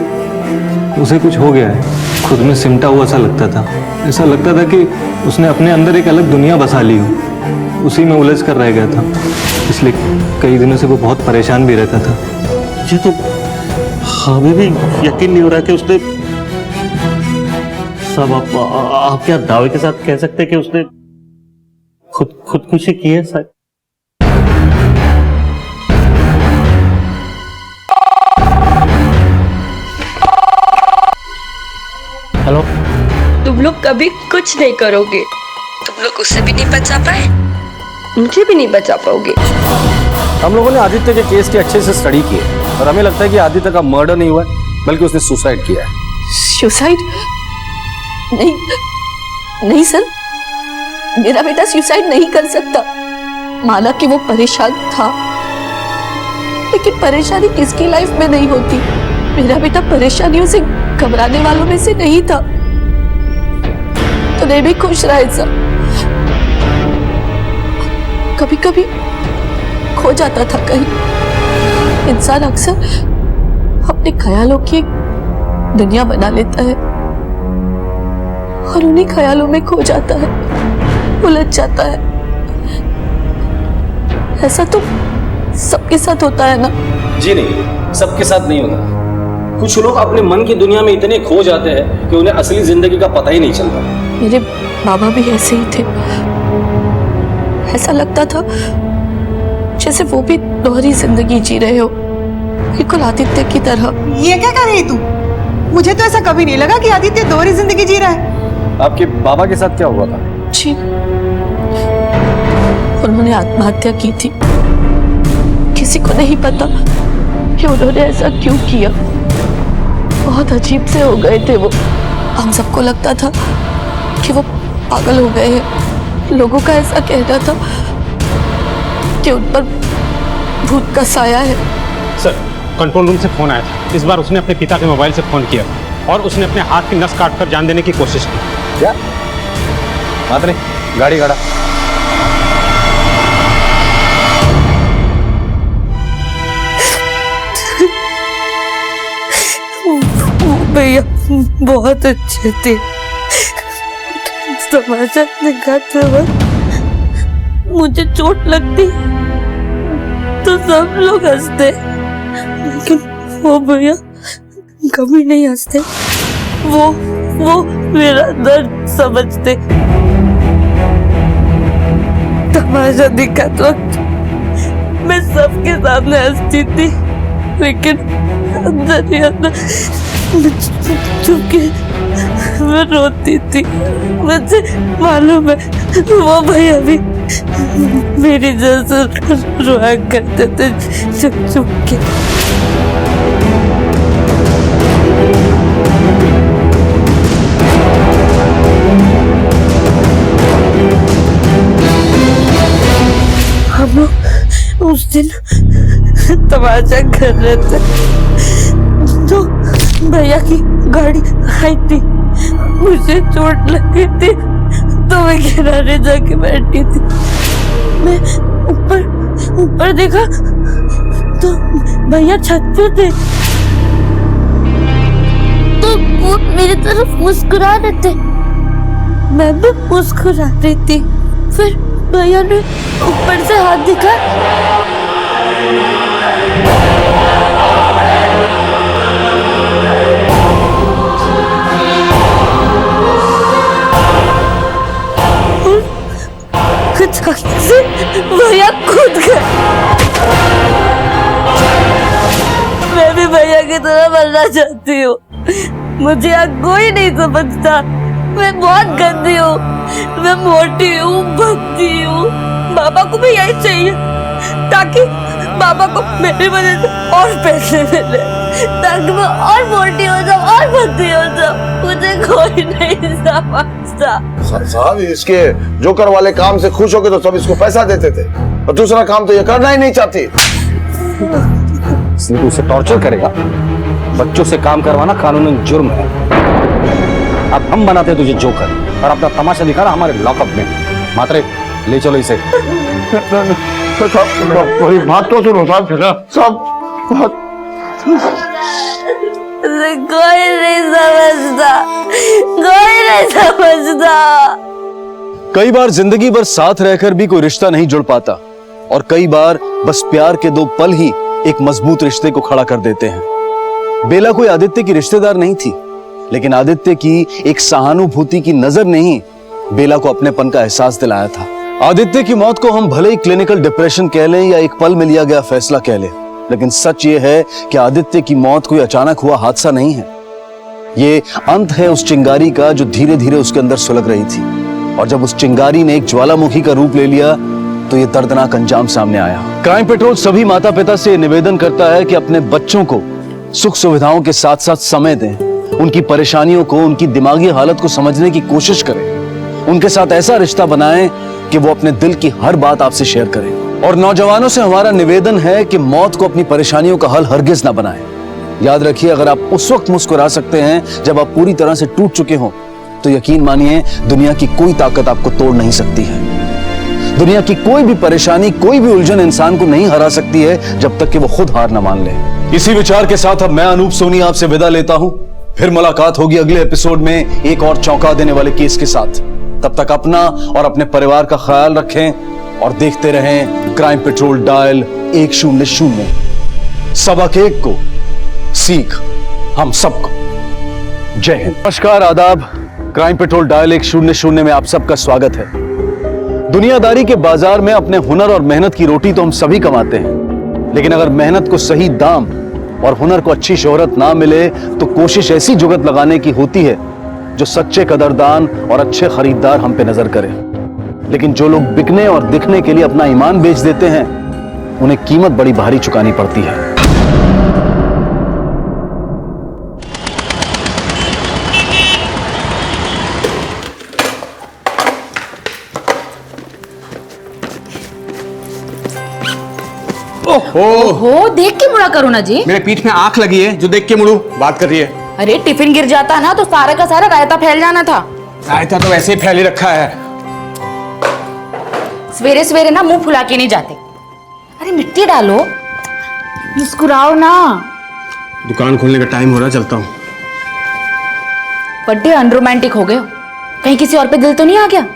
उसे कुछ हो गया है, खुद में सिमटा हुआ सा लगता था। ऐसा लगता था कि उसने अपने अंदर एक अलग दुनिया बसा ली हो, उसी में उलझ कर रह गया था। इसलिए कई दिनों से वो बहुत परेशान भी रहता था। ये तो हमें भी यकीन नहीं हो रहा कि उसने सब आप क्या दावे के साथ कह सकते हैं कि उसने खुदकुशी की है सर? कभी कुछ नहीं करोगे। तुम लोग उससे भी नहीं बचा पाए, मुझे भी नहीं बचा पाओगे। हम लोगों ने आदित्य के केस की अच्छे से स्टडी की है और हमें लगता है कि आदित्य का मर्डर नहीं हुआ है, बल्कि उसने सुसाइड किया है। सुसाइड? नहीं नहीं सर, मेरा बेटा सुसाइड नहीं कर सकता। माना कि वो परेशान था, लेकिन परेशानी किसकी लाइफ में नहीं होती। मेरा बेटा परेशानियों से घबराने वालों में से नहीं था, तो नहीं भी खुश रहे सर। कभी कभी खो जाता था कहीं। इंसान अक्सर अपने ख्यालों की एक दुनिया बना लेता है और उन्हीं ख्यालों में खो जाता है, उलझ जाता है। ऐसा तो सबके साथ होता है ना? जी नहीं, सबके साथ नहीं होता। कुछ लोग अपने मन की दुनिया में इतने खो जाते हैं कि उन्हें असली जिंदगी का पता ही नहीं चलता। मेरे बाबा भी ऐसे ही थे। ऐसा लगता था जैसे वो भी दोहरी जिंदगी जी रहे हो, बिल्कुल आदित्य की तरह। ये क्या कर रही तू? मुझे तो ऐसा कभी नहीं लगा कि आदित्य दोहरी जिंदगी जी रहा है। आपके बाबा के साथ क्या हुआ था? जी, उन्होंने आत्महत्या की थी। किसी को नहीं पता कि उन्होंने ऐसा क्यों किया। बहुत अजीब से हो गए थे वो। हम सबको लगता था कि वो पागल हो गए हैं। लोगों का ऐसा कहना था कि उन पर भूत का साया है। सर, कंट्रोल रूम से फोन आया था। इस बार उसने अपने पिता के मोबाइल से फोन किया और उसने अपने हाथ की नस काटकर जान देने की कोशिश की। क्या बात नहीं? गाड़ी गाड़ा। भैया बहुत अच्छे थे। तमाशा दिखाते वक्त मुझे चोट लगती तो सब लोग हंसते, लेकिन वो भैया कभी नहीं हंसते। वो मेरा दर्द समझते। तमाशा दिखाते वक्त मैं सबके सामने हंसती थी, लेकिन अंदर ही अंदर चुपके मैं रोती थी। मुझे मालूम है वो भैया भी मेरी जैसे रोया करते थे चुप चुप के। हम लोग उस दिन तमाशा कर रहे थे तो भैया की गाड़ी आई थी। मुझे चोट लगी थी तो मैं किनारे जाके बैठी थी। मैं ऊपर देखा तो भैया छत पे थे, तो वो मेरी तरफ मुस्कुरा रहे थे। मैं भी मुस्कुरा रही थी। फिर भैया ने ऊपर से हाथ दिखा। अचानक से भैया कूद गए। मैं भी भैया की तरह बनना चाहती हूँ। मुझे अब कोई नहीं समझता। मैं बहुत गंदी हूँ, मैं मोटी हूँ, भद्दी हूँ। बाबा को भी यही चाहिए ताकि बाबा को मेरी वजह से और पैसे मिले, ताकि मैं और मोटी हो जाऊँ और भद्दी हो जाऊँ। मुझे कोई नहीं समझता। साहब इसके जोकर वाले काम से खुश होके तो सब इसको पैसा देते थे, और दूसरा काम तो ये करना ही नहीं चाहती। इसलिए तू उसे टॉर्चर करेगा। बच्चों से काम करवाना कानूनन जुर्म है। अब हम बनाते हैं तुझे जोकर और अपना तमाशा दिखाना हमारे लॉकअप में। मात्रे ले चलो इसे। मेरी बात तो सुनो साहब। सब कोई नहीं समझता, कोई नहीं समझता। कई बार जिंदगी भर साथ रहकर भी कोई रिश्ता नहीं जुड़ पाता, और कई बार बस प्यार के 2 पल ही एक मजबूत रिश्ते को खड़ा कर देते हैं। बेला कोई आदित्य की रिश्तेदार नहीं थी, लेकिन आदित्य की एक सहानुभूति की नजर ने ही बेला को अपनेपन का एहसास दिलाया था। आदित्य की मौत को हम भले ही क्लिनिकल डिप्रेशन कह लें या एक पल में लिया गया फैसला कह लें, लेकिन सच ये है कि आदित्य की मौत कोई अचानक हुआ हादसा नहीं है। ये अंत है उस चिंगारी का जो धीरे धीरे उसके अंदर सुलग रही थी, और जब उस चिंगारी ने एक ज्वालामुखी का रूप ले लिया तो ये दर्दनाक अंजाम सामने आया। क्राइम पेट्रोल सभी माता पिता से निवेदन करता है कि अपने बच्चों को सुख सुविधाओं के साथ साथ समय दें, उनकी परेशानियों को, उनकी दिमागी हालत को समझने की कोशिश करें, उनके साथ ऐसा रिश्ता बनाएं कि वो अपने दिल की हर बात आपसे शेयर करें। और नौजवानों से हमारा निवेदन है कि मौत को अपनी परेशानियों का हल हरगिज ना बनाएं। याद रखिए, अगर आप उस वक्त मुस्कुरा सकते हैं जब आप पूरी तरह से टूट चुके हों, तो यकीन मानिए दुनिया की कोई ताकत आपको तोड़ नहीं सकती है। दुनिया की कोई भी परेशानी, कोई भी उलझन इंसान को नहीं हरा सकती है जब तक कि वो खुद हार न मान ले। इसी विचार के साथ अब मैं अनूप सोनी आपसे विदा लेता हूं। फिर मुलाकात होगी अगले एपिसोड में एक और चौंका देने वाले केस के साथ। तब तक अपना और अपने परिवार का ख्याल रखें और देखते रहें क्राइम पेट्रोल डायल 100। सबक एक को सीख हम सबको। जय हिंद। नमस्कार, आदाब। क्राइम पेट्रोल डायल 100 में आप सबका स्वागत है। दुनियादारी के बाजार में अपने हुनर और मेहनत की रोटी तो हम सभी कमाते हैं, लेकिन अगर मेहनत को सही दाम और हुनर को अच्छी शोहरत ना मिले तो कोशिश ऐसी जुगत लगाने की होती है जो सच्चे कदरदान और अच्छे खरीदार हम पे नजर करें। लेकिन जो लोग बिकने और दिखने के लिए अपना ईमान बेच देते हैं, उन्हें कीमत बड़ी भारी चुकानी पड़ती है। ओहो, देख के मुड़ा करो ना जी। मेरे पीठ में आंख लगी है जो देख के मुड़ू बात कर रही है। अरे टिफिन गिर जाता ना तो सारा का सारा रायता फैल जाना था। रायता तो वैसे ही फैले रखा है। सवेरे सवेरे ना मुंह फुला के नहीं जाते। अरे मिट्टी डालो, मुस्कुराओ ना। दुकान खोलने का टाइम हो रहा, चलता हूँ। बड़े अनरोमांटिक हो गए हो, कहीं किसी और पे दिल तो नहीं आ गया?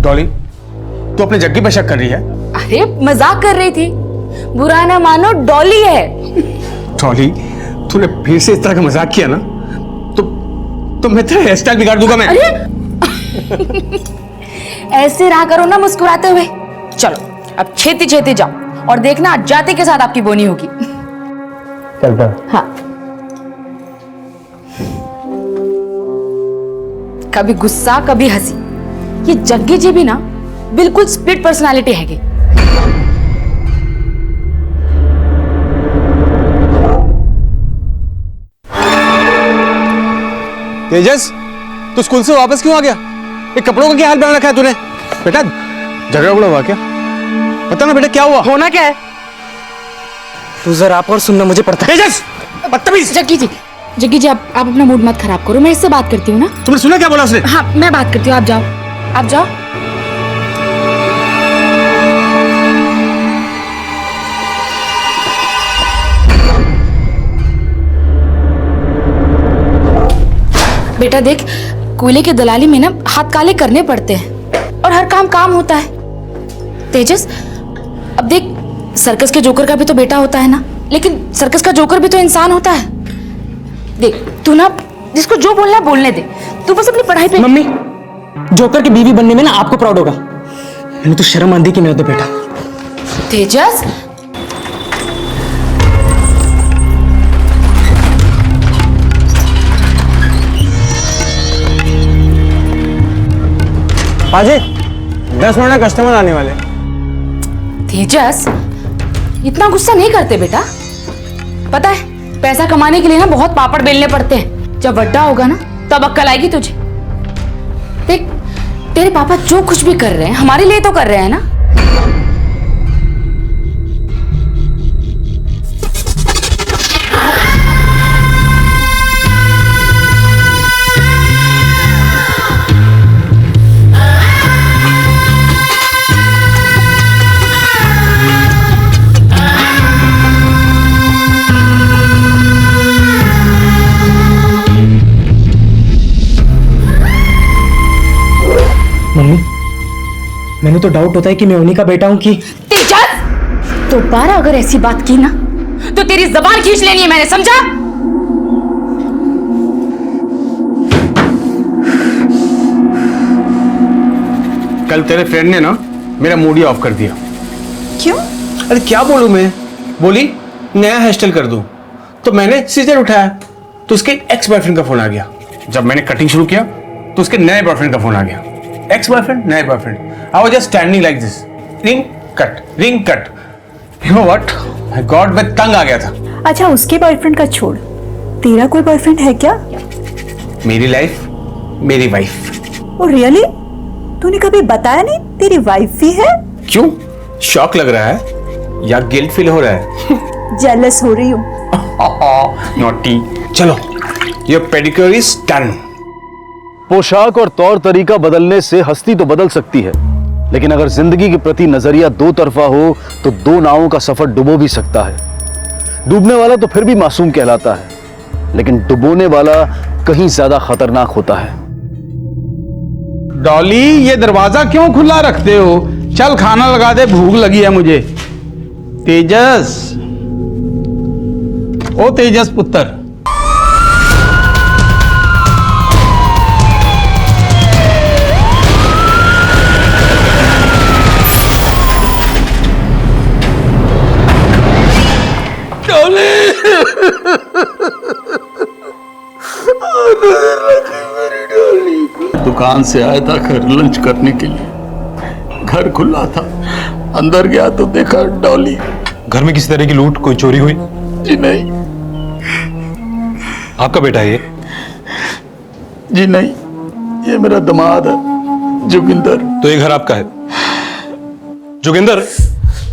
डॉली, तू अपने जग्गी पे शक कर रही है? अरे मजाक कर रही थी, बुरा ना मानो, डॉली है। डॉली, तूने फिर से इस तरह का मजाक किया ना तो मैं तेरा हेयर स्टाइल बिगाड़ दूंगा मैं। अरे ऐसे रहा करो ना मुस्कुराते हुए। चलो अब छेती छेती जाओ और देखना जाते के साथ आपकी बोनी होगी। चलता। हाँ, कभी गुस्सा कभी हंसी। ये जग्गी जी भी ना बिल्कुल स्प्लिट पर्सनालिटी हैगी। तेजस, तू स्कूल से वापस क्यों आ गया? ये कपड़ों का क्या हाल बना रखा है तूने? बेटा झगड़ा हुआ क्या? पता ना बेटा क्या हुआ? होना क्या है? तू जरा आप और सुनना मुझे पड़ता है। तेजस, बदतमीज। जग्गी जी आप अपना मूड मत खराब करो, मैं इससे बात करती हूँ ना। तुमने सुना क्या बोला उसने? हाँ मैं बात करती हूँ, आप जाओ आप जाओ। बेटा देख, कोयले की दलाली में ना हाथ काले करने पड़ते हैं और हर काम होता है। तेजस, अब देख, सर्कस के जोकर का भी तो बेटा होता है ना, लेकिन सर्कस का जोकर भी तो इंसान होता है। देख तू ना जिसको जो बोलना है बोलने दे, तू बस अपनी पढ़ाई पे। मम्मी, जोकर की बीवी बनने में ना आपको प्राउड होगा। मैंने तो शर्म आंधी की मेरा तो बेटा। तेजस, पाजी, 10 मिनट में कस्टमर आने वाले। तेजस, इतना गुस्सा नहीं करते बेटा। पता है पैसा कमाने के लिए ना बहुत पापड़ बेलने पड़ते हैं। जब बड्डा होगा ना तब अक्ल आएगी तुझे। देख, तेरे पापा जो कुछ भी कर रहे हैं हमारे लिए तो कर रहे हैं ना। मम्मी, मैंने तो डाउट होता है कि मैं उन्हीं का बेटा हूं कि। तेजस, दोबारा अगर ऐसी बात की ना तो तेरी जबान खींच लेनी है मैंने, समझा? कल तेरे फ्रेंड ने ना मेरा मूड ही ऑफ कर दिया। क्यों? अरे क्या बोलूं मैं, बोली नया हेयर स्टाइल कर दूं, तो मैंने सीजर उठाया तो उसके एक्स बॉयफ्रेंड का फोन आ गया। जब मैंने कटिंग शुरू किया तो उसके नए बॉयफ्रेंड का फोन आ गया। एक्स बॉयफ्रेंड, नए boyfriend, I was just standing like this, ring cut. You know what, my God, मैं तंग आ गया था। अच्छा, उसके बॉयफ्रेंड का छोड़, तेरा कोई बॉयफ्रेंड है क्या? मेरी लाइफ मेरी वाइफ। Oh really? तूने कभी बताया नहीं तेरी वाइफ भी है? क्यों, शॉक लग रहा है या गिल्ट फील हो रहा है? जेलस हो रही हूँ। नॉटी। चलो, योर पेडिक्योर इज डन। पोशाक और तौर तरीका बदलने से हस्ती तो बदल सकती है, लेकिन अगर जिंदगी के प्रति नजरिया दो तरफा हो तो दो नावों का सफर डुबो भी सकता है। डूबने वाला तो फिर भी मासूम कहलाता है, लेकिन डुबोने वाला कहीं ज्यादा खतरनाक होता है। डॉली, ये दरवाजा क्यों खुला रखते हो? चल खाना लगा दे, भूख लगी है मुझे। तेजस, ओ तेजस पुत्र। दुकान से आया था घर लंच करने के लिए, घर खुला था, अंदर गया तो देखा डॉली। घर में किसी तरह की लूट, कोई चोरी हुई? जी नहीं। आपका बेटा है ये? जी नहीं, ये मेरा दामाद है जोगिंदर। तो ये घर आपका है? जोगिंदर,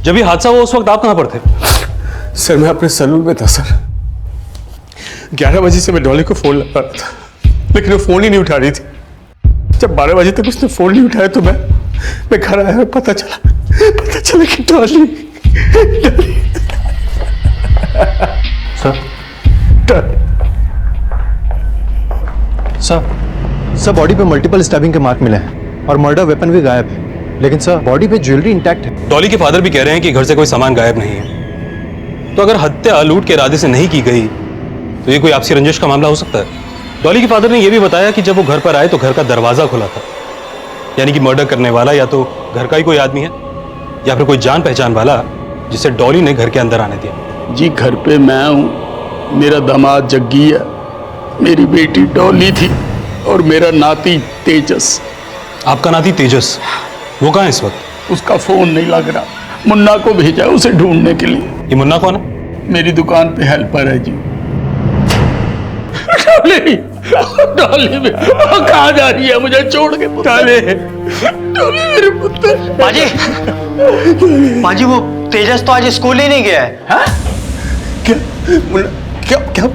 जब ये हादसा हुआ उस वक्त आप कहां पर थे? सर मैं अपने सैलून में था सर। 11 बजे से मैं डॉली को फोन लगा रहा था, लेकिन वो फोन ही नहीं उठा रही थी। जब 12 बजे तक उसने फोन नहीं उठाया तो मैं घर आया, पता चला कि डॉली सर बॉडी पे मल्टीपल स्टैबिंग के मार्क मिले हैं और मर्डर वेपन भी गायब है, लेकिन सर बॉडी पे ज्वेलरी इंटैक्ट है। डॉली के फादर भी कह रहे हैं कि घर से कोई सामान गायब नहीं है। तो अगर हत्या लूट के इरादे से नहीं की गई तो ये कोई आपसी रंजिश का मामला हो सकता है। डॉली के फादर ने यह भी बताया कि जब वो घर पर आए तो घर का दरवाजा खुला था, यानी कि मर्डर करने वाला या तो घर का ही कोई आदमी है या फिर कोई जान पहचान वाला जिसे डॉली ने घर के अंदर आने दिया। जी घर पे मैं हूँ, मेरा दामाद जग्गी है, मेरी बेटी डॉली थी और मेरा नाती तेजस। आपका नाती तेजस, वो कहाँ है इस वक्त? उसका फोन नहीं लग रहा, मुन्ना को भेजा है उसे ढूंढने के लिए। ये मुन्ना कौन है? मेरी दुकान पे हेल्पर है जी। डॉली कहाँ जा रही है मुझे छोड़ के? डॉली मेरे पुत्र। पाजी वो तेजस तो आज स्कूल ही नहीं गया है। हाँ? क्या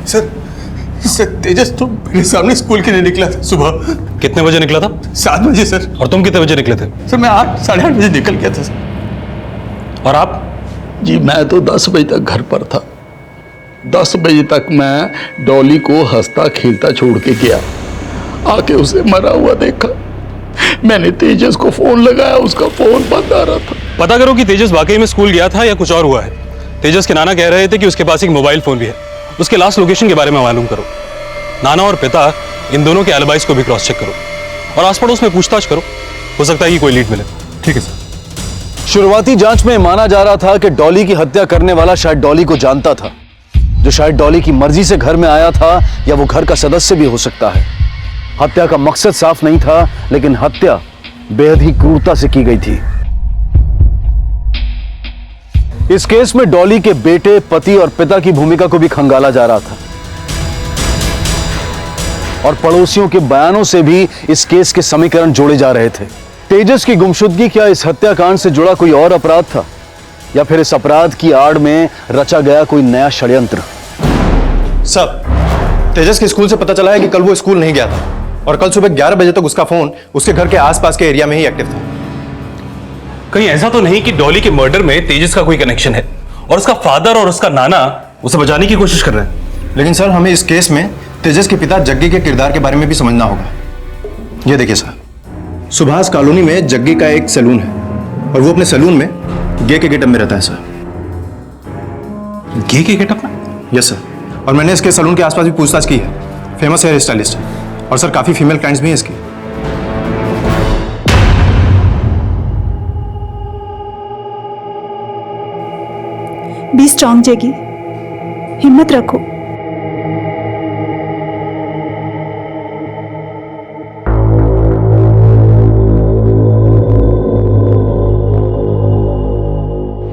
सर तेजस तो मेरे सामने स्कूल के लिए निकला था सुबह। कितने बजे निकला था? 7 बजे सर। और तुम कितने बजे निकले थे? सर मैं 8, साढ़े 8 बजे निकल गया था सर। और आप? जी मैं तो 10 बजे तक घर पर था। 10 बजे तक मैं डॉली को हंसता खेलता छोड़ के गया, आके उसे मरा हुआ देखा। मैंने तेजस को फोन लगाया, उसका फोन बंद आ रहा था। पता करो कि तेजस वाकई में स्कूल गया था या कुछ और हुआ है। तेजस के नाना कह रहे थे कि उसके पास एक मोबाइल फोन भी है। उसके लास्ट लोकेशन के बारे में मालूम करो। नाना और पिता इन दोनों के एलिबाइज को भी क्रॉस चेक करो और आस पड़ोस में पूछताछ करो, हो सकता है कि कोई लीड मिले। ठीक है सर। शुरुआती जांच में माना जा रहा था कि डॉली की हत्या करने वाला शायद डॉली को जानता था, जो शायद डॉली की मर्जी से घर में आया था, या वो घर का सदस्य भी हो सकता है। हत्या का मकसद साफ नहीं था, लेकिन हत्या बेहद ही क्रूरता से की गई थी। इस केस में डॉली के बेटे, पति और पिता की भूमिका को भी खंगाला जा रहा था और पड़ोसियों के बयानों से भी इस केस के समीकरण जोड़े जा रहे थे। तेजस की गुमशुदगी क्या इस हत्याकांड से जुड़ा कोई और अपराध था, या फिर इस अपराध की आड़ में रचा गया कोई नया षड्यंत्र? सर तेजस के स्कूल से पता चला है कि कल वो स्कूल नहीं गया था और कल सुबह 11 बजे तक उसका फोन उसके घर के आसपास के एरिया में ही एक्टिव था। कहीं ऐसा तो नहीं कि डॉली के मर्डर में तेजस का कोई कनेक्शन है और उसका फादर और उसका नाना उसे बचाने की कोशिश कर रहे हैं? लेकिन सर हमें इस केस में तेजस के पिता जग्गी के किरदार के बारे में भी समझना होगा। ये देखिए सर, सुभाष कॉलोनी में जग्गी का एक सैलून है और वो अपने सैलून में गे के गेटअप में रहता है सर। गे के गेटअप में? Yes sir. और मैंने इसके सैलून के आसपास भी पूछताछ की है। फेमस हेयर स्टाइलिस्ट है और सर काफी फीमेल क्लाइंट्स भी हैं इसकी। बी स्ट्रांग जगी, हिम्मत रखो।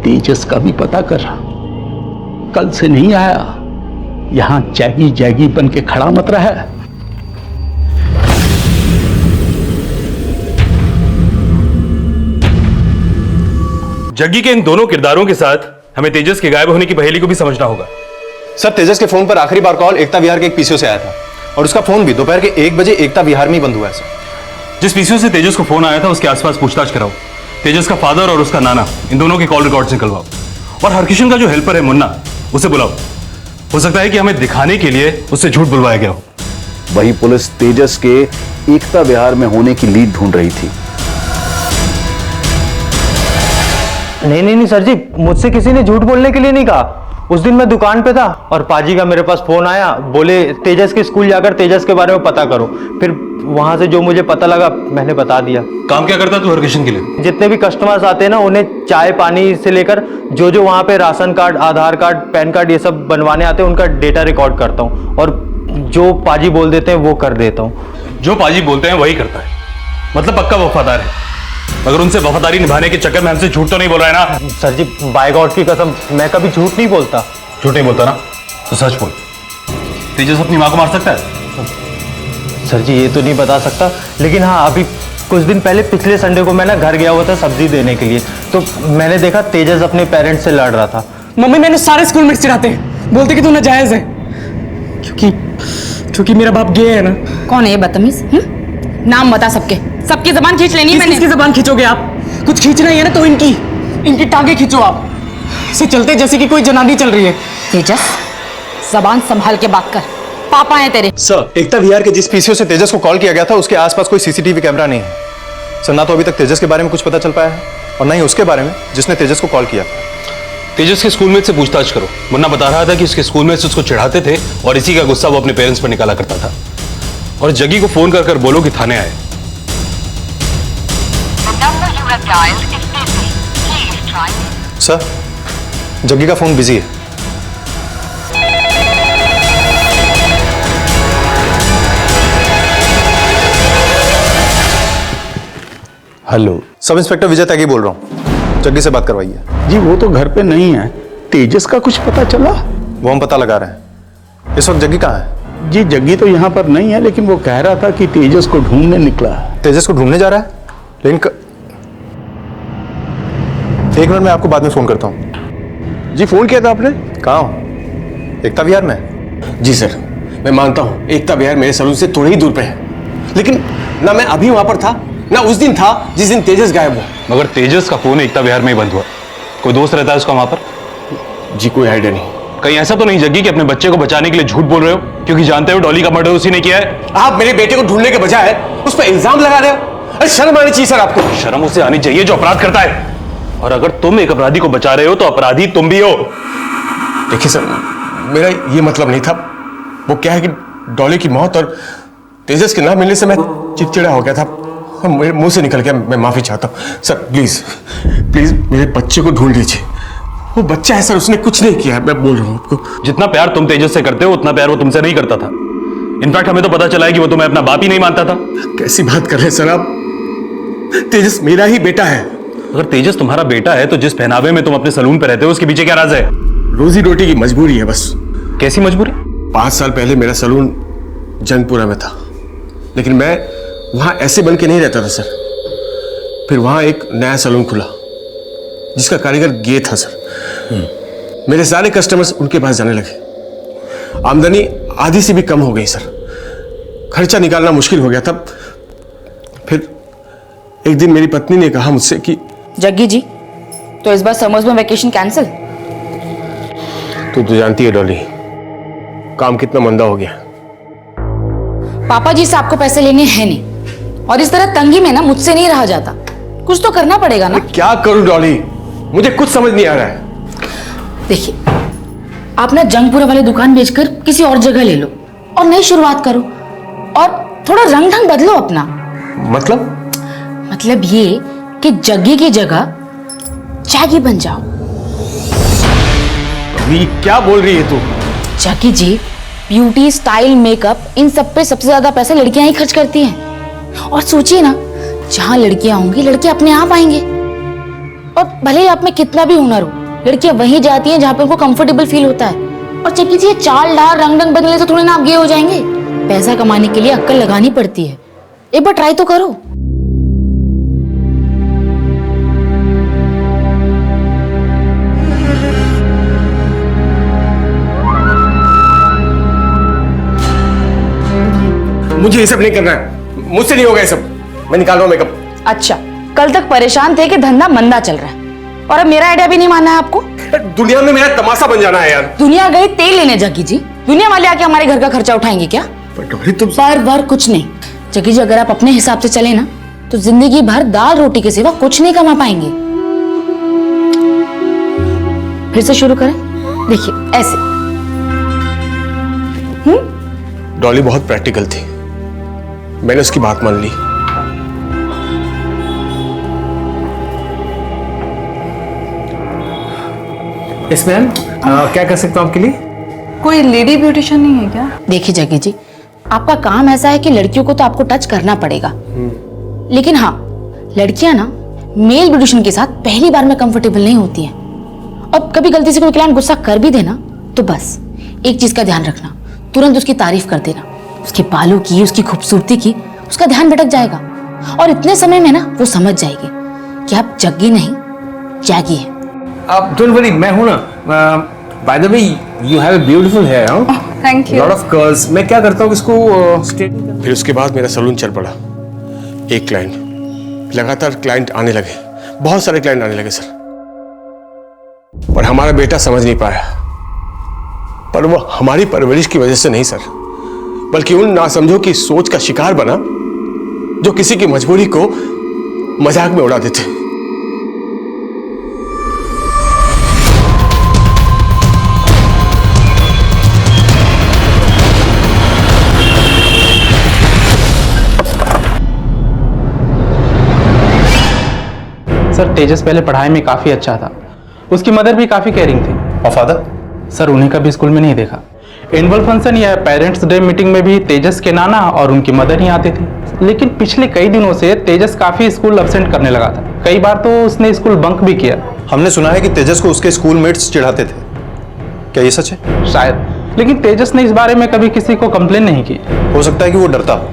तेजस का भी पता कर रहा, कल से नहीं आया, यहां जैगी जैगी बन के खड़ा मत रहा है। जग्गी के इन दोनों किरदारों के साथ हमें तेजस के गायब होने की पहेली को भी समझना होगा। सर, तेजस के फोन पर आखिरी बार कॉल एकता विहार के एक पीसीओ से आया था और उसका फोन भी दोपहर के 1 बजे एकता विहार में ही बंद हुआ है सर। जिस पीसीओ से तेजस को फोन आया था उसके आसपास पूछताछ कराओ। तेजस का फादर और उसका नाना, इन दोनों के कॉल रिकॉर्ड निकलवाओ और हरकिशन का जो हेल्पर है मुन्ना, उसे बुलाओ। हो सकता है कि हमें दिखाने के लिए उससे झूठ बुलवाया गया हो। वही पुलिस तेजस के एकता विहार में होने की लीड ढूंढ रही थी। नहीं सर जी, मुझसे किसी ने झूठ बोलने के लिए नहीं कहा। उस दिन मैं दुकान पे था और पाजी का मेरे पास फोन आया, बोले तेजस के स्कूल जाकर तेजस के बारे में पता करो। फिर वहां से जो मुझे पता लगा मैंने बता दिया। काम क्या करता तू हरकिशन के लिए? जितने भी कस्टमर्स आते हैं ना, उन्हें चाय पानी से लेकर जो वहां पे राशन कार्ड, आधार कार्ड, पैन कार्ड ये सब बनवाने आते हैं, उनका डेटा रिकॉर्ड करता हूँ और जो पाजी बोल देते हैं वो कर देता हूँ। जो पाजी बोलते हैं वही करता है, मतलब पक्का वफादार है। मगर उनसे वफादारी निभाने के चक्कर में हमसे झूठ तो नहीं बोल रहा है ना? सर जी, बाय गॉड की कसम, मैं कभी झूठ नहीं बोलता। झूठ नहीं बोलता ना तो सच बोल। तेजस अपनी माँ को मार सकता है? सर जी ये तो नहीं बता सकता, लेकिन हाँ अभी कुछ दिन पहले पिछले संडे को मैं ना घर गया हुआ था सब्जी देने के लिए, तो मैंने देखा तेजस अपने पेरेंट्स से लड़ रहा था। मम्मी मैंने सारे स्कूल में चिढ़ाते हैं, बोलते कि तू नाजायज है, क्योंकि मेरा बाप गे है ना। कौन है ये बदतमीज? नाम बता सबके, सबकी जबान खींच लेनी है मैंने। किसकी जबान खींचोगे आप? कुछ खींचना ही है ना तो इनकी टांगे खींचो आप। ऐसे चलते जैसे कि कोई जनानी चल रही है। तेजस, जबान संभाल के बात कर, पापा है तेरे। सर, एकता विहार के जिस पीसीओ से तेजस को कॉल किया गया था उसके आसपास कोई सीसीटीवी कैमरा नहीं है सर। ना तो अभी तक तेजस के बारे में कुछ पता चल पाया है और ना ही उसके बारे में जिसने तेजस को कॉल किया था। तेजस के स्कूलमेट से पूछताछ करो। मुन्ना बता रहा था कि उसके स्कूलमेट्स उसको चिढ़ाते थे और इसी का गुस्सा वो अपने पेरेंट्स पर निकाला करता था। और जग्गी को फोन कर बोलो कि थाने आए। सर, जग्गी का फोन बिजी है। हेलो, सब इंस्पेक्टर विजय त्यागी बोल रहा हूँ, जग्गी से बात करवाइए। जी वो तो घर पे नहीं है। तेजस का कुछ पता चला? वो हम पता लगा रहे हैं। इस वक्त जग्गी कहाँ है? जी जग्गी तो यहाँ पर नहीं है, लेकिन वो कह रहा था कि तेजस को ढूंढने निकला है। तेजस को ढूंढने जा रहा है? लेकिन एक मिनट में आपको बाद में फोन करता हूँ। जी फोन किया था आपने? कहाँ हो? एकता विहार में? जी सर, मैं मानता हूँ एकता विहार मेरे सलून से थोड़ी ही दूर पे है, लेकिन ना मैं अभी वहां पर था ना उस दिन था जिस दिन तेजस गायब हुआ। मगर तेजस का फोन एकता विहार में ही बंद हुआ। कोई दोस्त रहता है उसका वहां पर? जी कोई आइडिया नहीं। कहीं ऐसा तो नहीं जग्गी कि अपने बच्चे को बचाने के लिए झूठ बोल रहे हो, क्योंकि जानते हो डॉली का मर्डर उसी ने किया है? आप मेरे बेटे को ढूंढने के बजाय उस पर इल्जाम लगा रहे हो। अरे शर्म आनी चाहिए सर आपको। शर्म उसे आनी चाहिए जो अपराध करता है, और अगर तुम एक अपराधी को बचा रहे हो तो अपराधी तुम भी हो। देखिए सर, मेरा ये मतलब नहीं था। वो क्या है कि डॉली की मौत और तेजस के ना मिलने से मैं चिड़चिड़ा हो गया था, मेरे मुंह से निकल गया। मैं माफी चाहता हूँ सर। प्लीज प्लीज मेरे बच्चे को ढूंढ लीजिए। वो बच्चा है सर, उसने कुछ नहीं किया है, मैं बोल रहा हूँ आपको। जितना प्यार तुम तेजस से करते हो उतना प्यार वो तुमसे नहीं करता था। इनफैक्ट हमें तो पता चला है कि वो तुम्हें अपना बाप ही नहीं मानता था। कैसी बात कर रहे हैं सर आप? तेजस मेरा ही बेटा है। अगर तेजस तुम्हारा बेटा है तो जिस पहनावे में तुम अपने सलून पे रहते हो उसके पीछे क्या राज है? रोजी रोटी की मजबूरी है बस। कैसी मजबूरी? 5 साल पहले मेरा सलून जंगपुरा में था, लेकिन मैं वहां ऐसे बन के नहीं रहता था सर। फिर वहां एक नया सलून खुला जिसका कारीगर गे था सर। मेरे सारे कस्टमर्स उनके पास जाने लगे। आमदनी आधी से भी कम हो गई सर। खर्चा निकालना मुश्किल हो गया था। फिर एक दिन मेरी पत्नी ने कहा मुझसे कि जग्गी जी, तो इस बार समर्स में वेकेशन कैंसिल? तू तो जानती है डॉली, काम कितना मंदा हो गया। पापा जी से आपको पैसे लेने हैं नहीं, और इस तरह तंगी में ना मुझसे नहीं रहा जाता। कुछ तो करना पड़ेगा ना। क्या करूं डॉली, मुझे कुछ समझ नहीं आ रहा है। देखिए, आप ना जंगपुरा वाली दुकान बेचकर किसी और जगह ले लो और नई शुरुआत करो, और थोड़ा रंग ढंग बदलो अपना। मतलब ये कि जग्गी की जगह जैगी बन जाओ। ये क्या बोल रही है तू? जैकी जी, ब्यूटी, स्टाइल, मेकअप, इन सब पे सबसे ज्यादा पैसे लड़कियां ही खर्च करती हैं। और सोचिए ना, जहां लड़कियां होंगी लड़के अपने आप आएंगे। और भले ही आप में कितना भी हुनर हो, लड़कियां वहीं जाती हैं जहां पे उनको कंफर्टेबल फील होता है। और जैकी जी, ये चाल डाल रंग रंग बदलने से थोड़े ना आप गे हो जाएंगे। पैसा कमाने के लिए अक्ल लगानी पड़ती है। एक बार ट्राई तो करो। मुझे ये सब नहीं करना है, मुझसे नहीं होगा ये सब। मैं निकाल रहा हूँ मेकअप। अच्छा, कल तक परेशान थे कि धंधा मंदा चल रहा है, और अब मेरा आइडिया भी नहीं मानना है आपको? दुनिया में मेरा तमाशा बन जाना है यार। दुनिया गई तेल लेने जग्गी जी, दुनिया वाले आके हमारे घर का खर्चा उठाएंगे क्या? तुम बार कुछ नहीं जग्गी जी, अगर आप अपने हिसाब से चले ना तो जिंदगी भर दाल रोटी के सिवा कुछ नहीं कमा पाएंगे। फिर से शुरू करें, देखिए ऐसे। डॉली बहुत प्रैक्टिकल थी, मैंने उसकी बात मान ली। यस मैम, क्या कर सकता हूँ आपके लिए? कोई लेडी ब्यूटिशियन नहीं है क्या? देखिए जग्गी जी, आपका काम ऐसा है कि लड़कियों को तो आपको टच करना पड़ेगा, लेकिन हाँ, लड़कियां ना मेल ब्यूटिशियन के साथ पहली बार में कंफर्टेबल नहीं होती हैं। और कभी गलती से कोई क्लाइंट गुस्सा कर भी देना तो बस एक चीज का ध्यान रखना, तुरंत उसकी तारीफ कर देना। उसके बालों की, उसकी खूबसूरती की उसका ध्यान भटक जाएगा, और इतने समय में ना वो समझ जाएगी कि आप जग्गी नहीं जैगी है। आप डोंट वरी, मैं हूं ना। By the way, you have a beautiful hair. Thank you. Lot of curls. मैं क्या करता हूँ इसको स्ट्रेट। फिर उसके बाद मेरा सलून चल पड़ा। एक क्लाइंट, लगातार क्लाइंट आने लगे, बहुत सारे क्लाइंट आने लगे सर। पर हमारा बेटा समझ नहीं पाया, पर वो हमारी परवरिश की वजह से नहीं सर, बल्कि उन नासमझों की सोच का शिकार बना जो किसी की मजबूरी को मजाक में उड़ा देते। सर, तेजस पहले पढ़ाई में काफी अच्छा था, उसकी मदर भी काफी केयरिंग थी। और फादर? सर, उन्हें कभी स्कूल में नहीं देखा। एनुअल फंक्शन या पेरेंट्स डे मीटिंग में भी तेजस के नाना और उनकी मदर ही आते थे। लेकिन पिछले कई दिनों से तेजस काफी स्कूल अब्सेंट करने लगा था। कई बार तो उसने स्कूल बंक भी किया। हमने सुना है कि तेजस को उसके स्कूलमेट्स चिढ़ाते थे, क्या ये सच है? शायद, लेकिन तेजस ने इस बारे में कभी किसी को कंप्लेन नहीं की। हो सकता है कि वो डरता हो।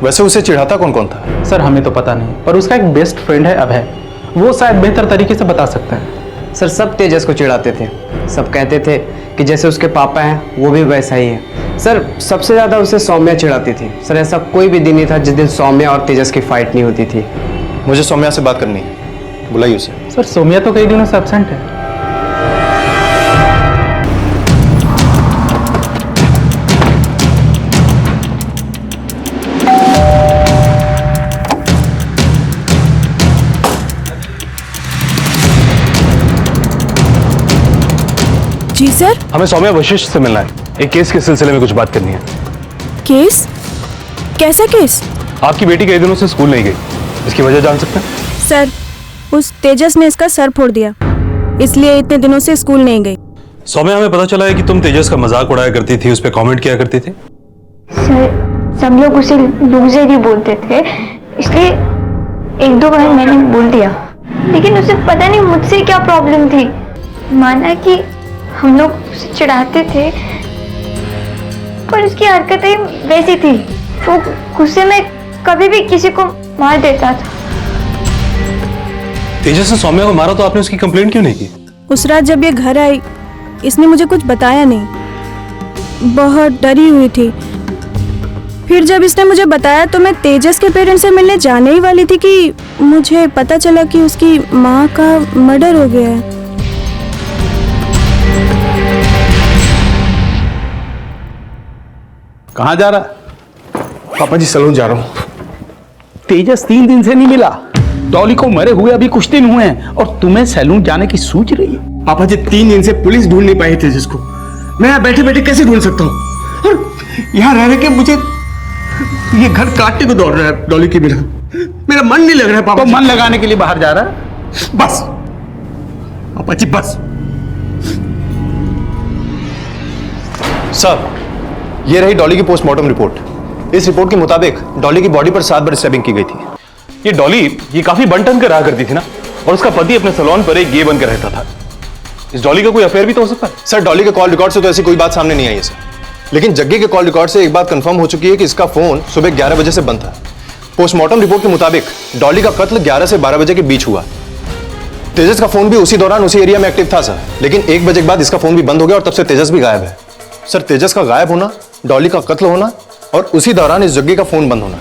वैसे उसे चिढ़ाता कौन कौन था? सर, हमें तो पता नहीं, पर उसका एक बेस्ट फ्रेंड है अभय, वो शायद बेहतर तरीके से बता सकता है। सर, सब तेजस को चिढ़ाते थे, सब कहते थे कि जैसे उसके पापा हैं वो भी वैसा ही है। सर, सबसे ज़्यादा उसे सौम्या चिढ़ाती थी। सर, ऐसा कोई भी दिन नहीं था जिस दिन सौम्या और तेजस की फाइट नहीं होती थी। मुझे सौम्या से बात करनी है, बुलाइए उसे। सर, सौम्या तो कई दिनों से एब्सेंट है। जी सर। हमें सौम्या वशिष्ठ से मिलना है, एक केस के सिलसिले में कुछ बात करनी है। केस? कैसा केस? आपकी बेटी कई दिनों से स्कूल नहीं गई, इसकी वजह जान सकते हैं? सर, उस तेजस ने इसका सर फोड़ दिया, इसलिए इतने दिनों से स्कूल नहीं गई। सौम्या, हमें पता चला है कि तुम तेजस का मजाक उड़ाया करती थी, उस पर कमेंट किया करती थी। सर, सब लोग उसे लूजर ही बोलते थे, इसलिए एक दो बार मैंने बोल दिया, लेकिन उसे पता नहीं मुझसे क्या प्रॉब्लम थी। माना कि हम लोग उसे चिढ़ाते थे, पर उसकी हरकतें वैसी थी, वो गुस्से में कभी भी किसी को मार देता था। तेजस ने सौम्या को मारा तो आपने उसकी कंप्लेंट क्यों नहीं की? उस रात जब ये घर आई, इसने मुझे कुछ बताया नहीं, बहुत डरी हुई थी। फिर जब इसने मुझे बताया तो मैं तेजस के पेरेंट्स से मिलने जाने ही वाली थी कि मुझे पता चला कि उसकी माँ का मर्डर हो गया है। कहाँ जा रहा है? पापा जी, सलून जा रहा हूँ। तेजस 3 दिन से नहीं मिला। डॉली को मरे हुए अभी कुछ दिन हुए हैं और तुम्हें सैलून जाने की सोच रही है? पापा जी, 3 दिन से पुलिस ढूंढ नहीं पाई तेजस को। मैं यहाँ बैठे बैठे कैसे ढूंढ सकता हूँ? और यहाँ रह रहे के मुझे ये घर काटने को दौड़ रहा है डॉली के बिना। मेरा मन नहीं लग रहा है पापा। तो मन लगाने के लिए बाहर जा रहा है? बस पापा जी, बस। साहब, ये रही डॉली की पोस्टमार्टम रिपोर्ट। इस रिपोर्ट के मुताबिक डॉली की बॉडी पर 7 बार स्टैबिंग की गई थी। ये डॉली ये काफी बनटन कर रहा करती थी ना, और उसका पति अपने सैलून पर एक गे बनकर रहता था। इस डॉली का कोई अफेयर भी तो हो सकता है। सर, डॉली के कॉल रिकॉर्ड से तो ऐसी कोई बात सामने नहीं आई है सर, लेकिन जग्गी के कॉल रिकॉर्ड से एक बात कंफर्म हो चुकी है कि इसका फोन सुबह 11 बजे से बंद था। पोस्टमार्टम रिपोर्ट के मुताबिक डॉली का कत्ल 11 से 12 बजे के बीच हुआ। तेजस का फोन भी उसी दौरान उसी एरिया में एक्टिव था सर, लेकिन 1 बजे के बाद इसका फोन भी बंद हो गया और तब से तेजस भी गायब है। सर, तेजस का गायब होना, डॉली का कत्ल होना और उसी दौरान इस जग्गी का फोन बंद होना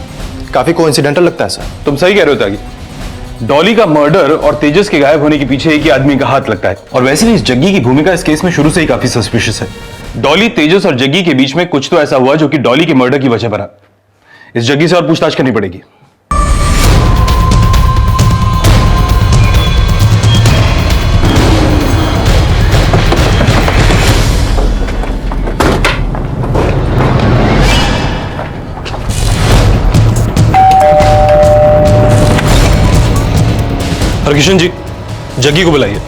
काफी कोइंसिडेंटल लगता है सर। तुम सही कह रहे हो त्यागी। डॉली का मर्डर और तेजस के गायब होने के पीछे एक ही आदमी का हाथ लगता है, और वैसे भी इस जग्गी की भूमिका इस केस में शुरू से ही काफी सस्पिशियस है। डॉली, तेजस और जग्गी के बीच में कुछ तो ऐसा हुआ जो कि डॉली के मर्डर की वजह बना। इस जग्गी से और पूछताछ करनी पड़ेगी। हरकिशन जी, जग्गी को बुलाइए।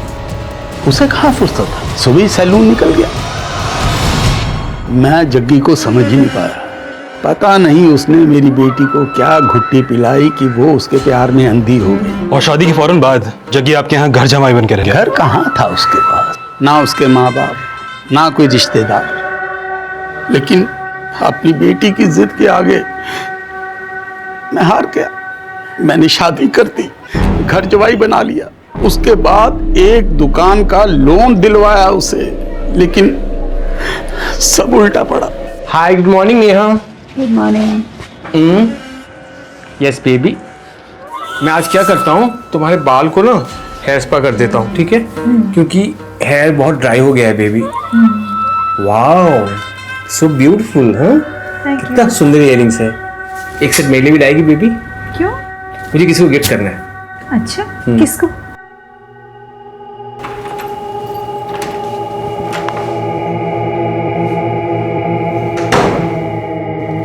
उसे कहाँ फुर्सत था, सुबह ही सैलून निकल गया। मैं जग्गी को समझ ही नहीं पाया। पता नहीं उसने मेरी बेटी को क्या घुट्टी पिलाई कि वो उसके प्यार में अंधी हो गई। और शादी के फौरन बाद जग्गी आपके यहाँ घर जमाई बन के रह गया। घर कहाँ था उसके पास, ना उसके माँ बाप, ना कोई रिश्तेदार। लेकिन अपनी बेटी की जिद के आगे मैं हार गया। मैंने शादी कर दी, घर जवाई बना लिया। उसके बाद एक दुकान का लोन दिलवाया उसे, लेकिन सब उल्टा पड़ा। Hi, good morning Neha. Good morning. Yes baby, मैं आज क्या करता हूँ, तुम्हारे बाल को ना हेयर स्पा कर देता हूँ, ठीक है? क्योंकि हेयर बहुत ड्राई हो गया है बेबी। Wow, so beautiful. हाँ, कितना सुंदर इयररिंग्स है। एक सेट मेरे लिए भी लाएगी बेबी? क्यों? मुझे किसी को गिफ्ट करना है। अच्छा, किसको?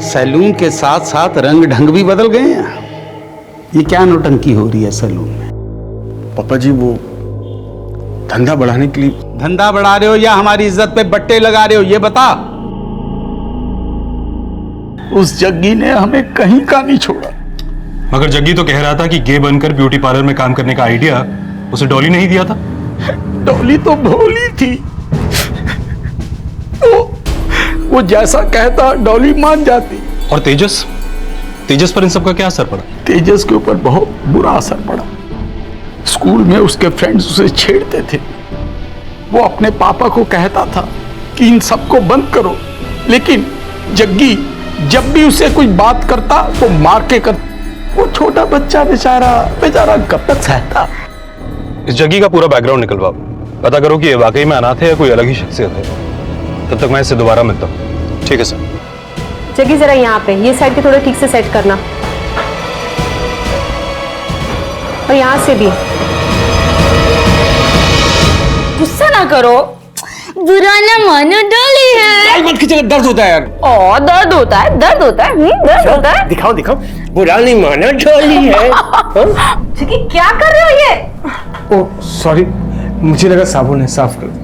सैलून के साथ साथ रंग ढंग भी बदल गए हैं। ये क्या नौटंकी हो रही है सैलून में? पापा जी, वो धंधा बढ़ाने के लिए। धंधा बढ़ा रहे हो या हमारी इज्जत पे बट्टे लगा रहे हो, ये बता। उस जग्गी ने हमें कहीं का नहीं छोड़ा। मगर जग्गी तो कह रहा था कि गे बनकर ब्यूटी पार्लर में काम करने का आइडिया उसे डॉली ने ही दिया था। डॉली तो भोली थी। वो जैसा कहता डॉली मान जाती। और तेजस पर इन सब का क्या असर पड़ा? तेजस के ऊपर बहुत बुरा असर पड़ा। स्कूल में उसके फ्रेंड्स उसे छेड़ते थे। वो अपने पापा को कहता था कि इन सबको बंद करो, लेकिन जग्गी जब भी उसे कोई बात करता तो मार के कर। वो छोटा बच्चा बेचारा कब तक सहता। इस जग्गी का पूरा बैकग्राउंड निकलवाओ, पता करो कि ये वाकई में अनाथ है या कोई अलग ही शख्सियत है। तब तक मैं इससे दोबारा मिलता हूँ। ठीक है सर। जग्गी, जरा यहाँ पे ये साइड के थोड़े ठीक से सेट करना, और यहाँ से भी। गुस्सा ना करो, बुरा ना मानो, डॉली है। मत खींचो, दर्द होता है यार। ओ, दर्द होता है, दर्द होता है, दर्द होता है। दिखाओ दिखाओ, बुरा नहीं मानो, डॉली है। जग्गी, क्या कर रहे हो ये? ओ सॉरी, मुझे लगा साबुन है, साफ कर।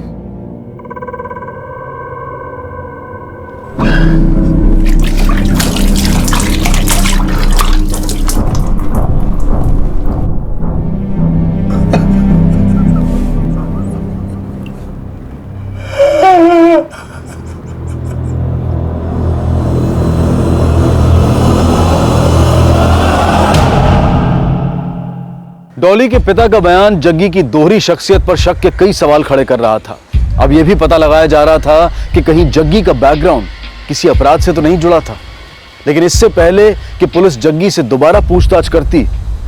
डॉली के पिता का बयान जग्गी की दोहरी शख्सियत पर शक के कई सवाल खड़े कर रहा था। अब यह भी पता लगाया जा रहा था कि कहीं जग्गी का बैकग्राउंड किसी अपराध से तो नहीं जुड़ा था। लेकिन इससे पहले कि पुलिस जग्गी से दोबारा पूछताछ करती,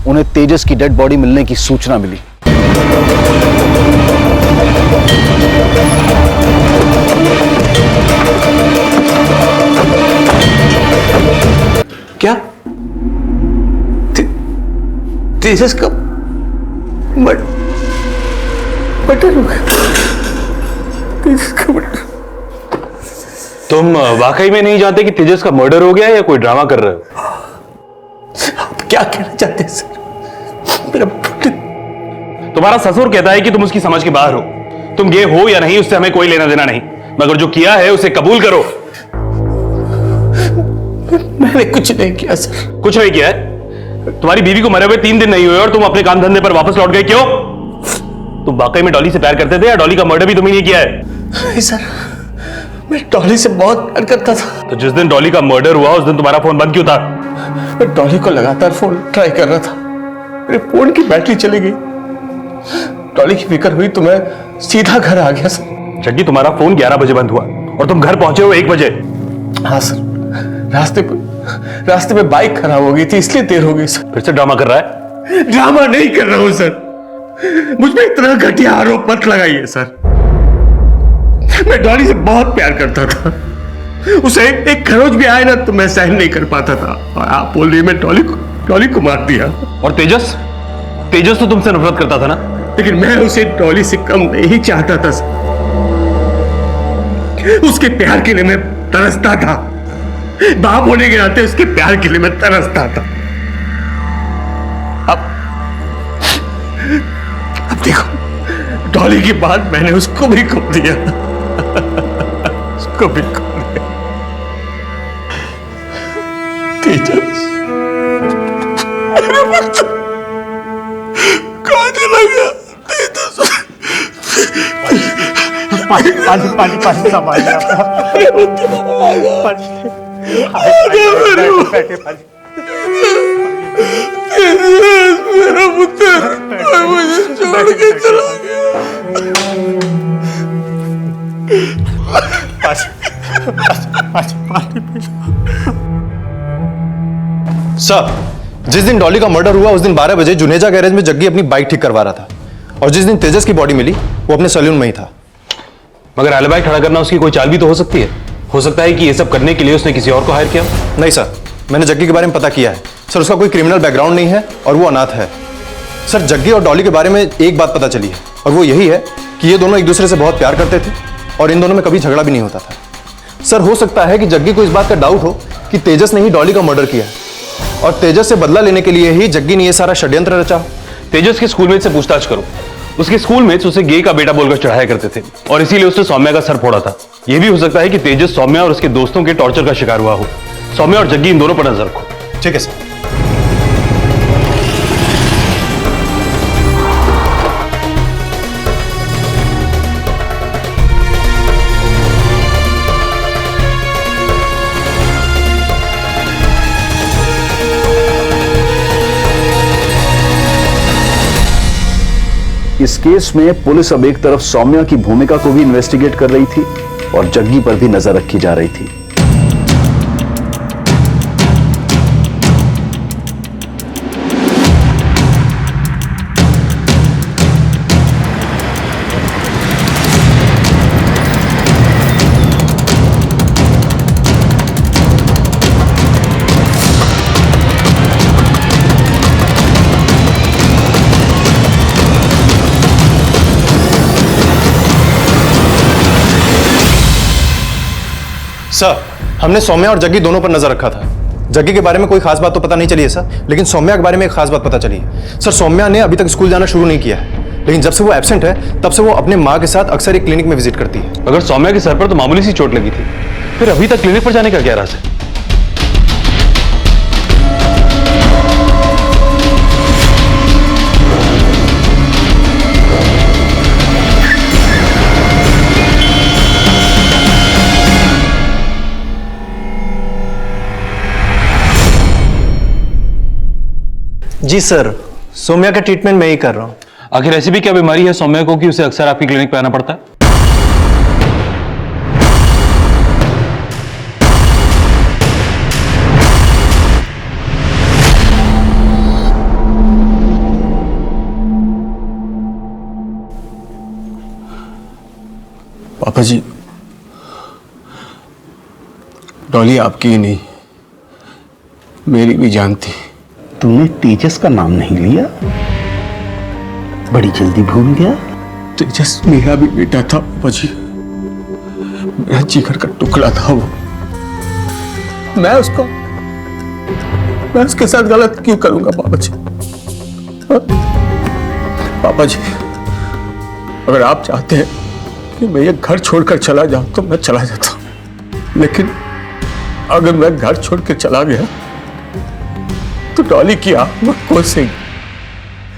उन्हें तेजस की डेड बॉडी मिलने की सूचना मिली। क्या तेजस का मर्डर हो गया? तेजस का मर्डर? तुम वाकई में नहीं जानते कि तेजस का मर्डर हो गया या कोई ड्रामा कर रहे हो? आप क्या कहना चाहते हैं सर? मेरा तुम्हारा ससुर कहता है कि तुम उसकी समझ के बाहर हो। तुम गे हो या नहीं, उससे हमें कोई लेना देना नहीं, मगर जो किया है उसे कबूल करो। मैंने कुछ नहीं किया सर। कुछ नहीं किया है? तुम्हारी बीवी को मरे हुए 3 दिन नहीं हुए और तुम अपने काम धंधे पर वापस लौट गए, क्यों? तुम वाकई में डॉली से प्यार करते थे या डॉली का मर्डर भी तुमने किया है? नहीं सर, मैं डॉली से बहुत प्यार करता था। तो जिस दिन डॉली का मर्डर हुआ उस दिन तुम्हारा फोन बंद क्यों था? मैं डॉली को लगातार फोन ट्राई कर रहा था, मेरे फोन की बैटरी चली गई। डॉली की फिक्र हुई तो मैं सीधा घर आ गया सर। जग्गी, तुम्हारा फोन 11 बजे बंद हुआ और तुम घर पहुंचे हो 1 बजे। हाँ सर, रास्ते पे बाइक खराब हो गई थी इसलिए देर हो गई सर। फिर से ड्रामा कर रहा है? ड्रामा नहीं कर रहा हूं सर, मुझ पे इतना घटिया आरोप मत लगाइए सर। मैं डॉली से बहुत प्यार करता था, उसे एक खरोच भी आए ना तो मैं सहन नहीं कर पाता था, और आप बोल रही मैं डॉली को मार दिया। और तेजस तो तुमसे नफरत करता था ना? लेकिन मैं उसे डॉली से कम नहीं चाहता था सर। उसके प्यार के लिए मैं तरसता था, बाप होने के नाते उसके प्यार के लिए मैं तरसता था। अब डॉली के बाद मैंने उसको भी खो दिया, उसको भी खो दिया। तेजस कहाँ चला गया तेजस? पानी संभाल मेरा पुत्र मुझे छोड़ के चला गया। सर, जिस दिन डॉली का मर्डर हुआ उस दिन 12 बजे जुनेजा गैरेज में जग्गी अपनी बाइक ठीक करवा रहा था, और जिस दिन तेजस की बॉडी मिली वो अपने सैलून में ही था। मगर एलिबाई खड़ा करना उसकी कोई चाल भी तो हो सकती है। हो सकता है कि ये सब करने के लिए उसने किसी और को हायर किया। नहीं सर, मैंने जग्गी के बारे में पता किया है सर, उसका कोई क्रिमिनल बैकग्राउंड नहीं है और वो अनाथ है। सर, जग्गी और डॉली के बारे में एक बात पता चली है और वो यही है कि ये दोनों एक दूसरे से बहुत प्यार करते थे और इन दोनों में कभी झगड़ा भी नहीं होता था। सर, हो सकता है कि जग्गी को इस बात का डाउट हो कि तेजस ने ही डॉली का मर्डर किया है और तेजस से बदला लेने के लिए ही जग्गी ने यह सारा षड्यंत्र रचा। तेजस के स्कूलमेट से पूछताछ करो। उसके स्कूलमेट्स उसे गे का बेटा बोलकर चढ़ाया करते थे और इसीलिए उसने सौम्या का सर फोड़ा था। यह भी हो सकता है कि तेजस सौम्या और उसके दोस्तों के टॉर्चर का शिकार हुआ हो। सौम्या और जग्गी इन दोनों पर नजर रखो। ठीक है सर। इस केस में पुलिस अब एक तरफ सौम्या की भूमिका को भी इन्वेस्टिगेट कर रही थी और जग्गी पर भी नजर रखी जा रही थी। सर, हमने सौम्या और जग्गी दोनों पर नजर रखा था। जग्गी के बारे में कोई खास बात तो पता नहीं चली है सर, लेकिन सौम्या के बारे में एक खास बात पता चली है। सर, सौम्या ने अभी तक स्कूल जाना शुरू नहीं किया है, लेकिन जब से वो एब्सेंट है तब से वो अपने माँ के साथ अक्सर एक क्लिनिक में विजिट करती है। अगर सौम्या के सर पर तो मामूली सी चोट लगी थी, फिर अभी तक क्लिनिक पर जाने का क्या राज है? जी सर, सौम्या का ट्रीटमेंट मैं ही कर रहा हूँ। आखिर ऐसी भी क्या बीमारी है सौम्या को कि उसे अक्सर आपकी क्लिनिक पे आना पड़ता है? पापा जी, डॉली आपकी ही नहीं मेरी भी जान थी। तूने तेजस का नाम नहीं लिया, बड़ी जल्दी भूल गया। तेजस मेरा भी बेटा था पापा जी, मेरा जिगर का टुकड़ा था वो। मैं उसके साथ गलत क्यों करूंगा पापा जी? पापा जी, अगर आप चाहते हैं कि मैं ये घर छोड़कर चला जाऊं तो मैं चला जाता हूं, लेकिन अगर मैं घर छोड़ के चला गया तो डॉली की आंख में कौन से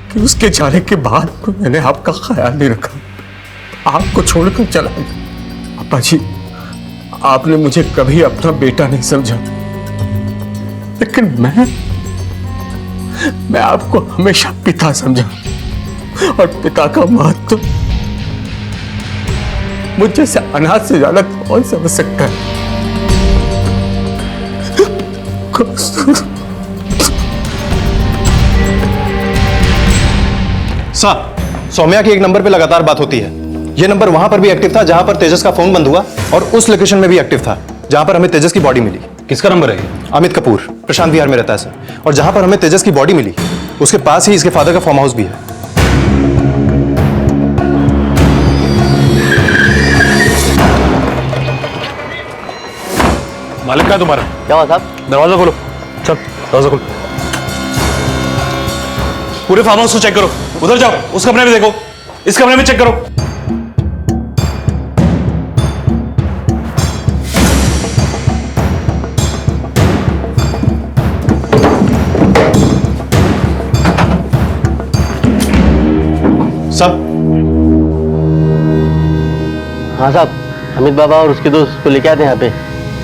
कि उसके जाने के बाद मैंने आपका ख्याल नहीं रखा, आपको छोड़कर चला गया। अप्पा जी, आपने मुझे कभी अपना बेटा नहीं समझा, लेकिन मैं आपको हमेशा पिता समझा, और पिता का महत्व मुझ जैसे अनाथ से ज्यादा कौन समझ सकता है। सर, सौम्या की एक नंबर पे लगातार बात होती है। ये नंबर वहां पर भी एक्टिव था जहां पर तेजस का फोन बंद हुआ, और उस लोकेशन में भी एक्टिव था जहां पर हमें तेजस की बॉडी मिली। किसका नंबर है? अमित कपूर, प्रशांत विहार में रहता है सर। और जहां पर हमें तेजस की बॉडी मिली उसके पास ही इसके फादर का फार्म हाउस भी है। मालिक का तुम्हारा क्या हुआ साहब? दरवाजा खोलो, चल दरवाजा खोलो। पूरे फार्म हाउस को चेक करो, उधर जाओ, उस कमरे में देखो, इस कमरे में चेक करो। सब हाँ साहब, अमित बाबा और उसके दोस्त को लेके आते हैं यहाँ पे,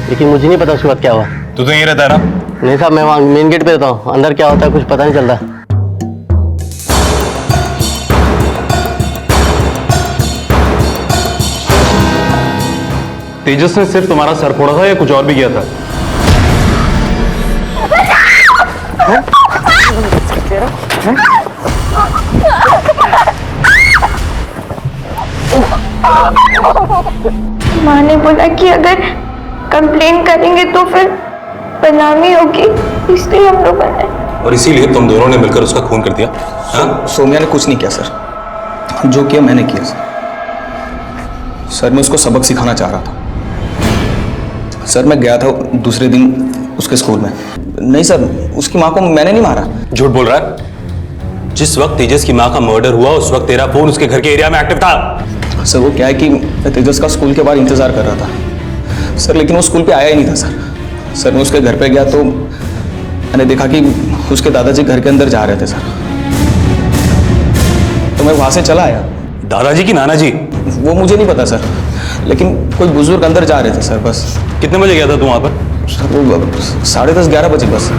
लेकिन मुझे नहीं पता उसके बाद क्या हुआ। तू तो यहीं रहता है ना? नहीं साहब, मैं वहाँ मेन गेट पे रहता हूँ, अंदर क्या होता है कुछ पता नहीं चलता। तेजस ने सिर्फ तुम्हारा सर फोड़ा था या कुछ और भी किया था? माँ ने बोला कि अगर कंप्लेन करेंगे तो फिर बदनामी होगी, इसलिए हम लोग बनाए। और इसीलिए तुम दोनों ने मिलकर उसका खून कर दिया? सोम्या ने कुछ नहीं किया सर, जो किया मैंने किया सर। सर, मैं उसको सबक सिखाना चाह रहा था। सर, मैं गया था दूसरे दिन उसके स्कूल में। नहीं सर, उसकी माँ को मैंने नहीं मारा। झूठ बोल रहा है? जिस वक्त तेजस की माँ का मर्डर हुआ उस वक्त तेरा फोन उसके घर के एरिया में एक्टिव था। सर, वो क्या है कि मैं तेजस का स्कूल के बाहर इंतजार कर रहा था सर, लेकिन वो स्कूल पे आया ही नहीं था सर। सर, मैं उसके घर पे गया तो मैंने देखा कि उसके दादाजी घर के अंदर जा रहे थे सर, तो मैं वहां से चला आया। दादाजी की नाना जी? वो मुझे नहीं पता सर, लेकिन कोई बुजुर्ग अंदर जा रहे थे सर। बस। कितने बजे गया था तू वहां पर? सर, वो 10:30-11 बजे बस।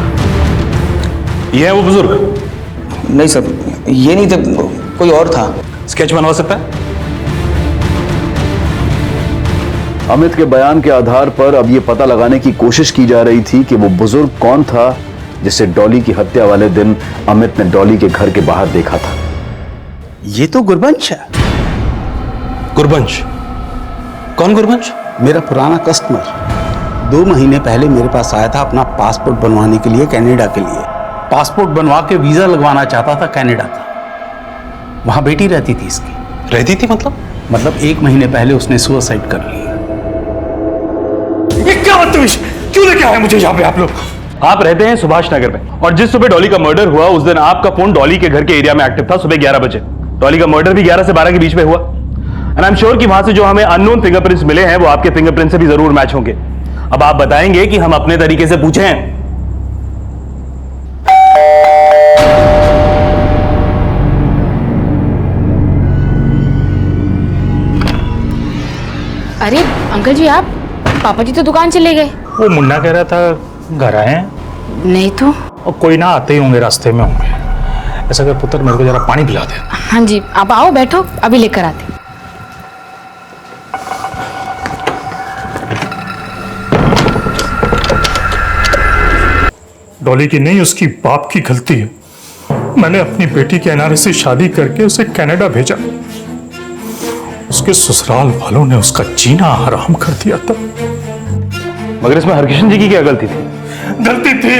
ये है वो बुजुर्ग? नहीं सर, ये नहीं थे, कोई और था। स्केच बनवा सकता है? अमित के बयान के आधार पर अब यह पता लगाने की कोशिश की जा रही थी कि वो बुजुर्ग कौन था जिसे डॉली की हत्या वाले दिन अमित ने डॉली के घर के बाहर देखा था। ये तो गुरबंश है। गुरबंश? कौन गुरबंश? मेरा पुराना कस्टमर 2 महीने पहले मेरे पास आया था अपना पासपोर्ट बनवाने के लिए, कनाडा के लिए। पासपोर्ट बनवा के वीजा लगवाना चाहता था कनाडा का। वहां बेटी रहती थी इसकी। रहती थी मतलब? 1 महीने पहले उसने सुसाइड कर लिया। ये क्या बदतमीज, क्यों लेके आए मुझे यहाँ पे आप लोग? आप रहते हैं सुभाष नगर में, और जिस सुबह डॉली का मर्डर हुआ उस दिन आपका फोन डॉली के घर के एरिया में एक्टिव था सुबह 11 बजे। डॉली का मर्डर भी 11 से 12 के बीच में हुआ, एंड आई एम श्योर कि वहां से जो हमें अननोन फिंगरप्रिंट्स मिले हैं वो आपके फिंगरप्रिंट से भी जरूर मैच होंगे। अब आप बताएंगे कि हम अपने तरीके से पूछें? अरे अंकल जी, आप? पापा जी तो दुकान चले गए। वो मुन्ना कह रहा था घर आए हैं। नहीं तो। और कोई ना आते ही होंगे, रास्ते में होंगे। ऐसा कर पुत्र, मेरे को जरा पानी पिला दे। हाँ जी, आप आओ, बैठो, अभी लेकर आते। डॉली की नहीं, उसकी बाप की गलती है। मैंने अपनी बेटी के एनआरए से शादी करके उसे कनाडा भेजा। उसके ससुराल वालों ने उसका जीना हराम कर दिया था। मगर इसमें हरकिशन जी की क्या गलती थी? गलती थी,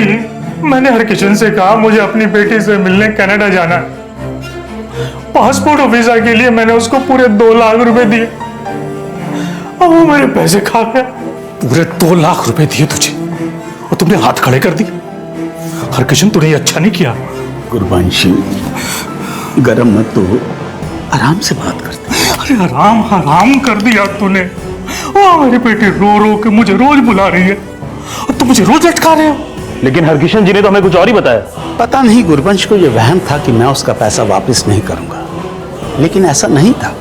मैंने हरकिशन से कहा मुझे अपनी बेटी से मिलने कनाडा जाना है। पासपोर्ट और वीजा के लिए मैंने उसको पूरे 2 लाख रुपए दिए। अब वो मेरे पैसे खा गया। पूरे 2 लाख रुपए दिए तुझे और तुमने हाथ खड़े कर दिए। हरकिशन, तूने ये अच्छा नहीं किया। गुरबंशी, गरम मत तो, आराम से बात करते। अरे हराम कर दिया तूने। वो मेरी बेटी रो रो के मुझे रोज बुला रही है और तुम मुझे रोज लटका रहे हो। लेकिन हरकिशन जी ने तो हमें कुछ और ही बताया। पता नहीं गुरबंश को यह वहम था कि मैं उसका पैसा वापस नहीं करूंगा, लेकिन ऐसा नहीं था।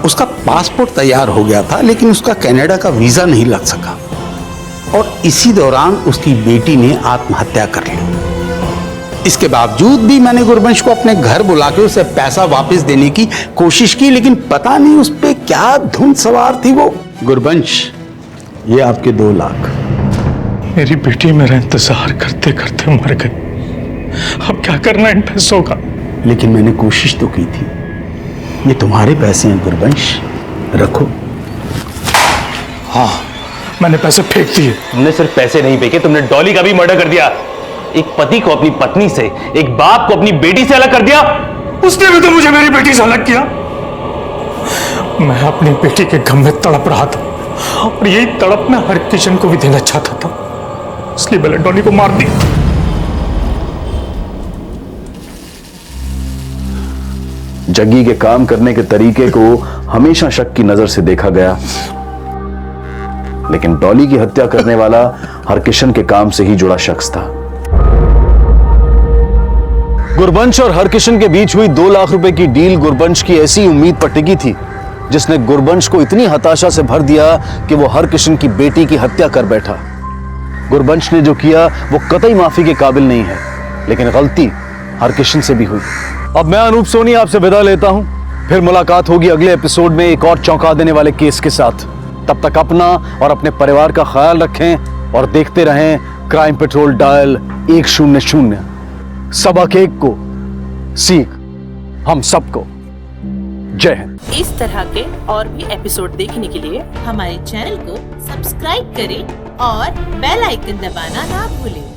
उसका पासपोर्ट तैयार हो गया था, लेकिन उसका कनाडा का वीजा नहीं लग सका और इसी दौरान उसकी बेटी ने आत्महत्या कर ली। इसके बावजूद भी मैंने गुरबंश को अपने घर बुला के उसे पैसा वापस देने की कोशिश की, लेकिन पता नहीं उस पे क्या धुन सवार थी वो। गुरबंश, ये आपके 2 लाख। मेरी बेटी मेरा इंतजार करते करते मर गई। अब क्या करना इन पैसों का? लेकिन मैंने कोशिश तो की थी। ये तुम्हारे पैसे हैं गुरबंश, रखो। हाँ, मैंने पैसे फेंक दिए। तुमने सिर्फ पैसे नहीं फेंके, तुमने डॉली का भी मर्डर कर दिया। एक पति को अपनी पत्नी से, एक बाप को अपनी बेटी से अलग कर दिया। उसने भी तो मुझे मेरी बेटी से अलग किया। मैं अपनी बेटी के गम में तड़प रहा था और यही तड़प मैं हरकिशन को भी देना चाहता था, इसलिए मैंने डॉली को मार दिया। जग्गी के काम करने के तरीके को हमेशा शक की नजर से देखा गया, लेकिन डॉली की हत्या करने वाला हरकिशन के काम से ही जुड़ा शख्स था। गुरबंश और हरकिशन के बीच हुई 2 लाख रुपए की डील गुरबंश की ऐसी उम्मीद पर टिकी थी जिसने गुरबंश को इतनी हताशा से भर दिया कि वो हरकिशन की बेटी की हत्या कर बैठा। गुरबंश ने जो किया वो कतई माफी के काबिल नहीं है, लेकिन गलती हरकिशन से भी हुई। अब मैं अनूप सोनी आपसे विदा लेता हूं, फिर मुलाकात होगी अगले एपिसोड में एक और चौंका देने वाले केस के साथ। तब तक अपना और अपने परिवार का ख्याल रखें और देखते रहें क्राइम पेट्रोल डायल 100। सबक एक को सीख हम सबको। जय हिंद। इस तरह के और भी एपिसोड देखने के लिए हमारे चैनल को सब्सक्राइब करें और बेल आइकन दबाना ना भूलें।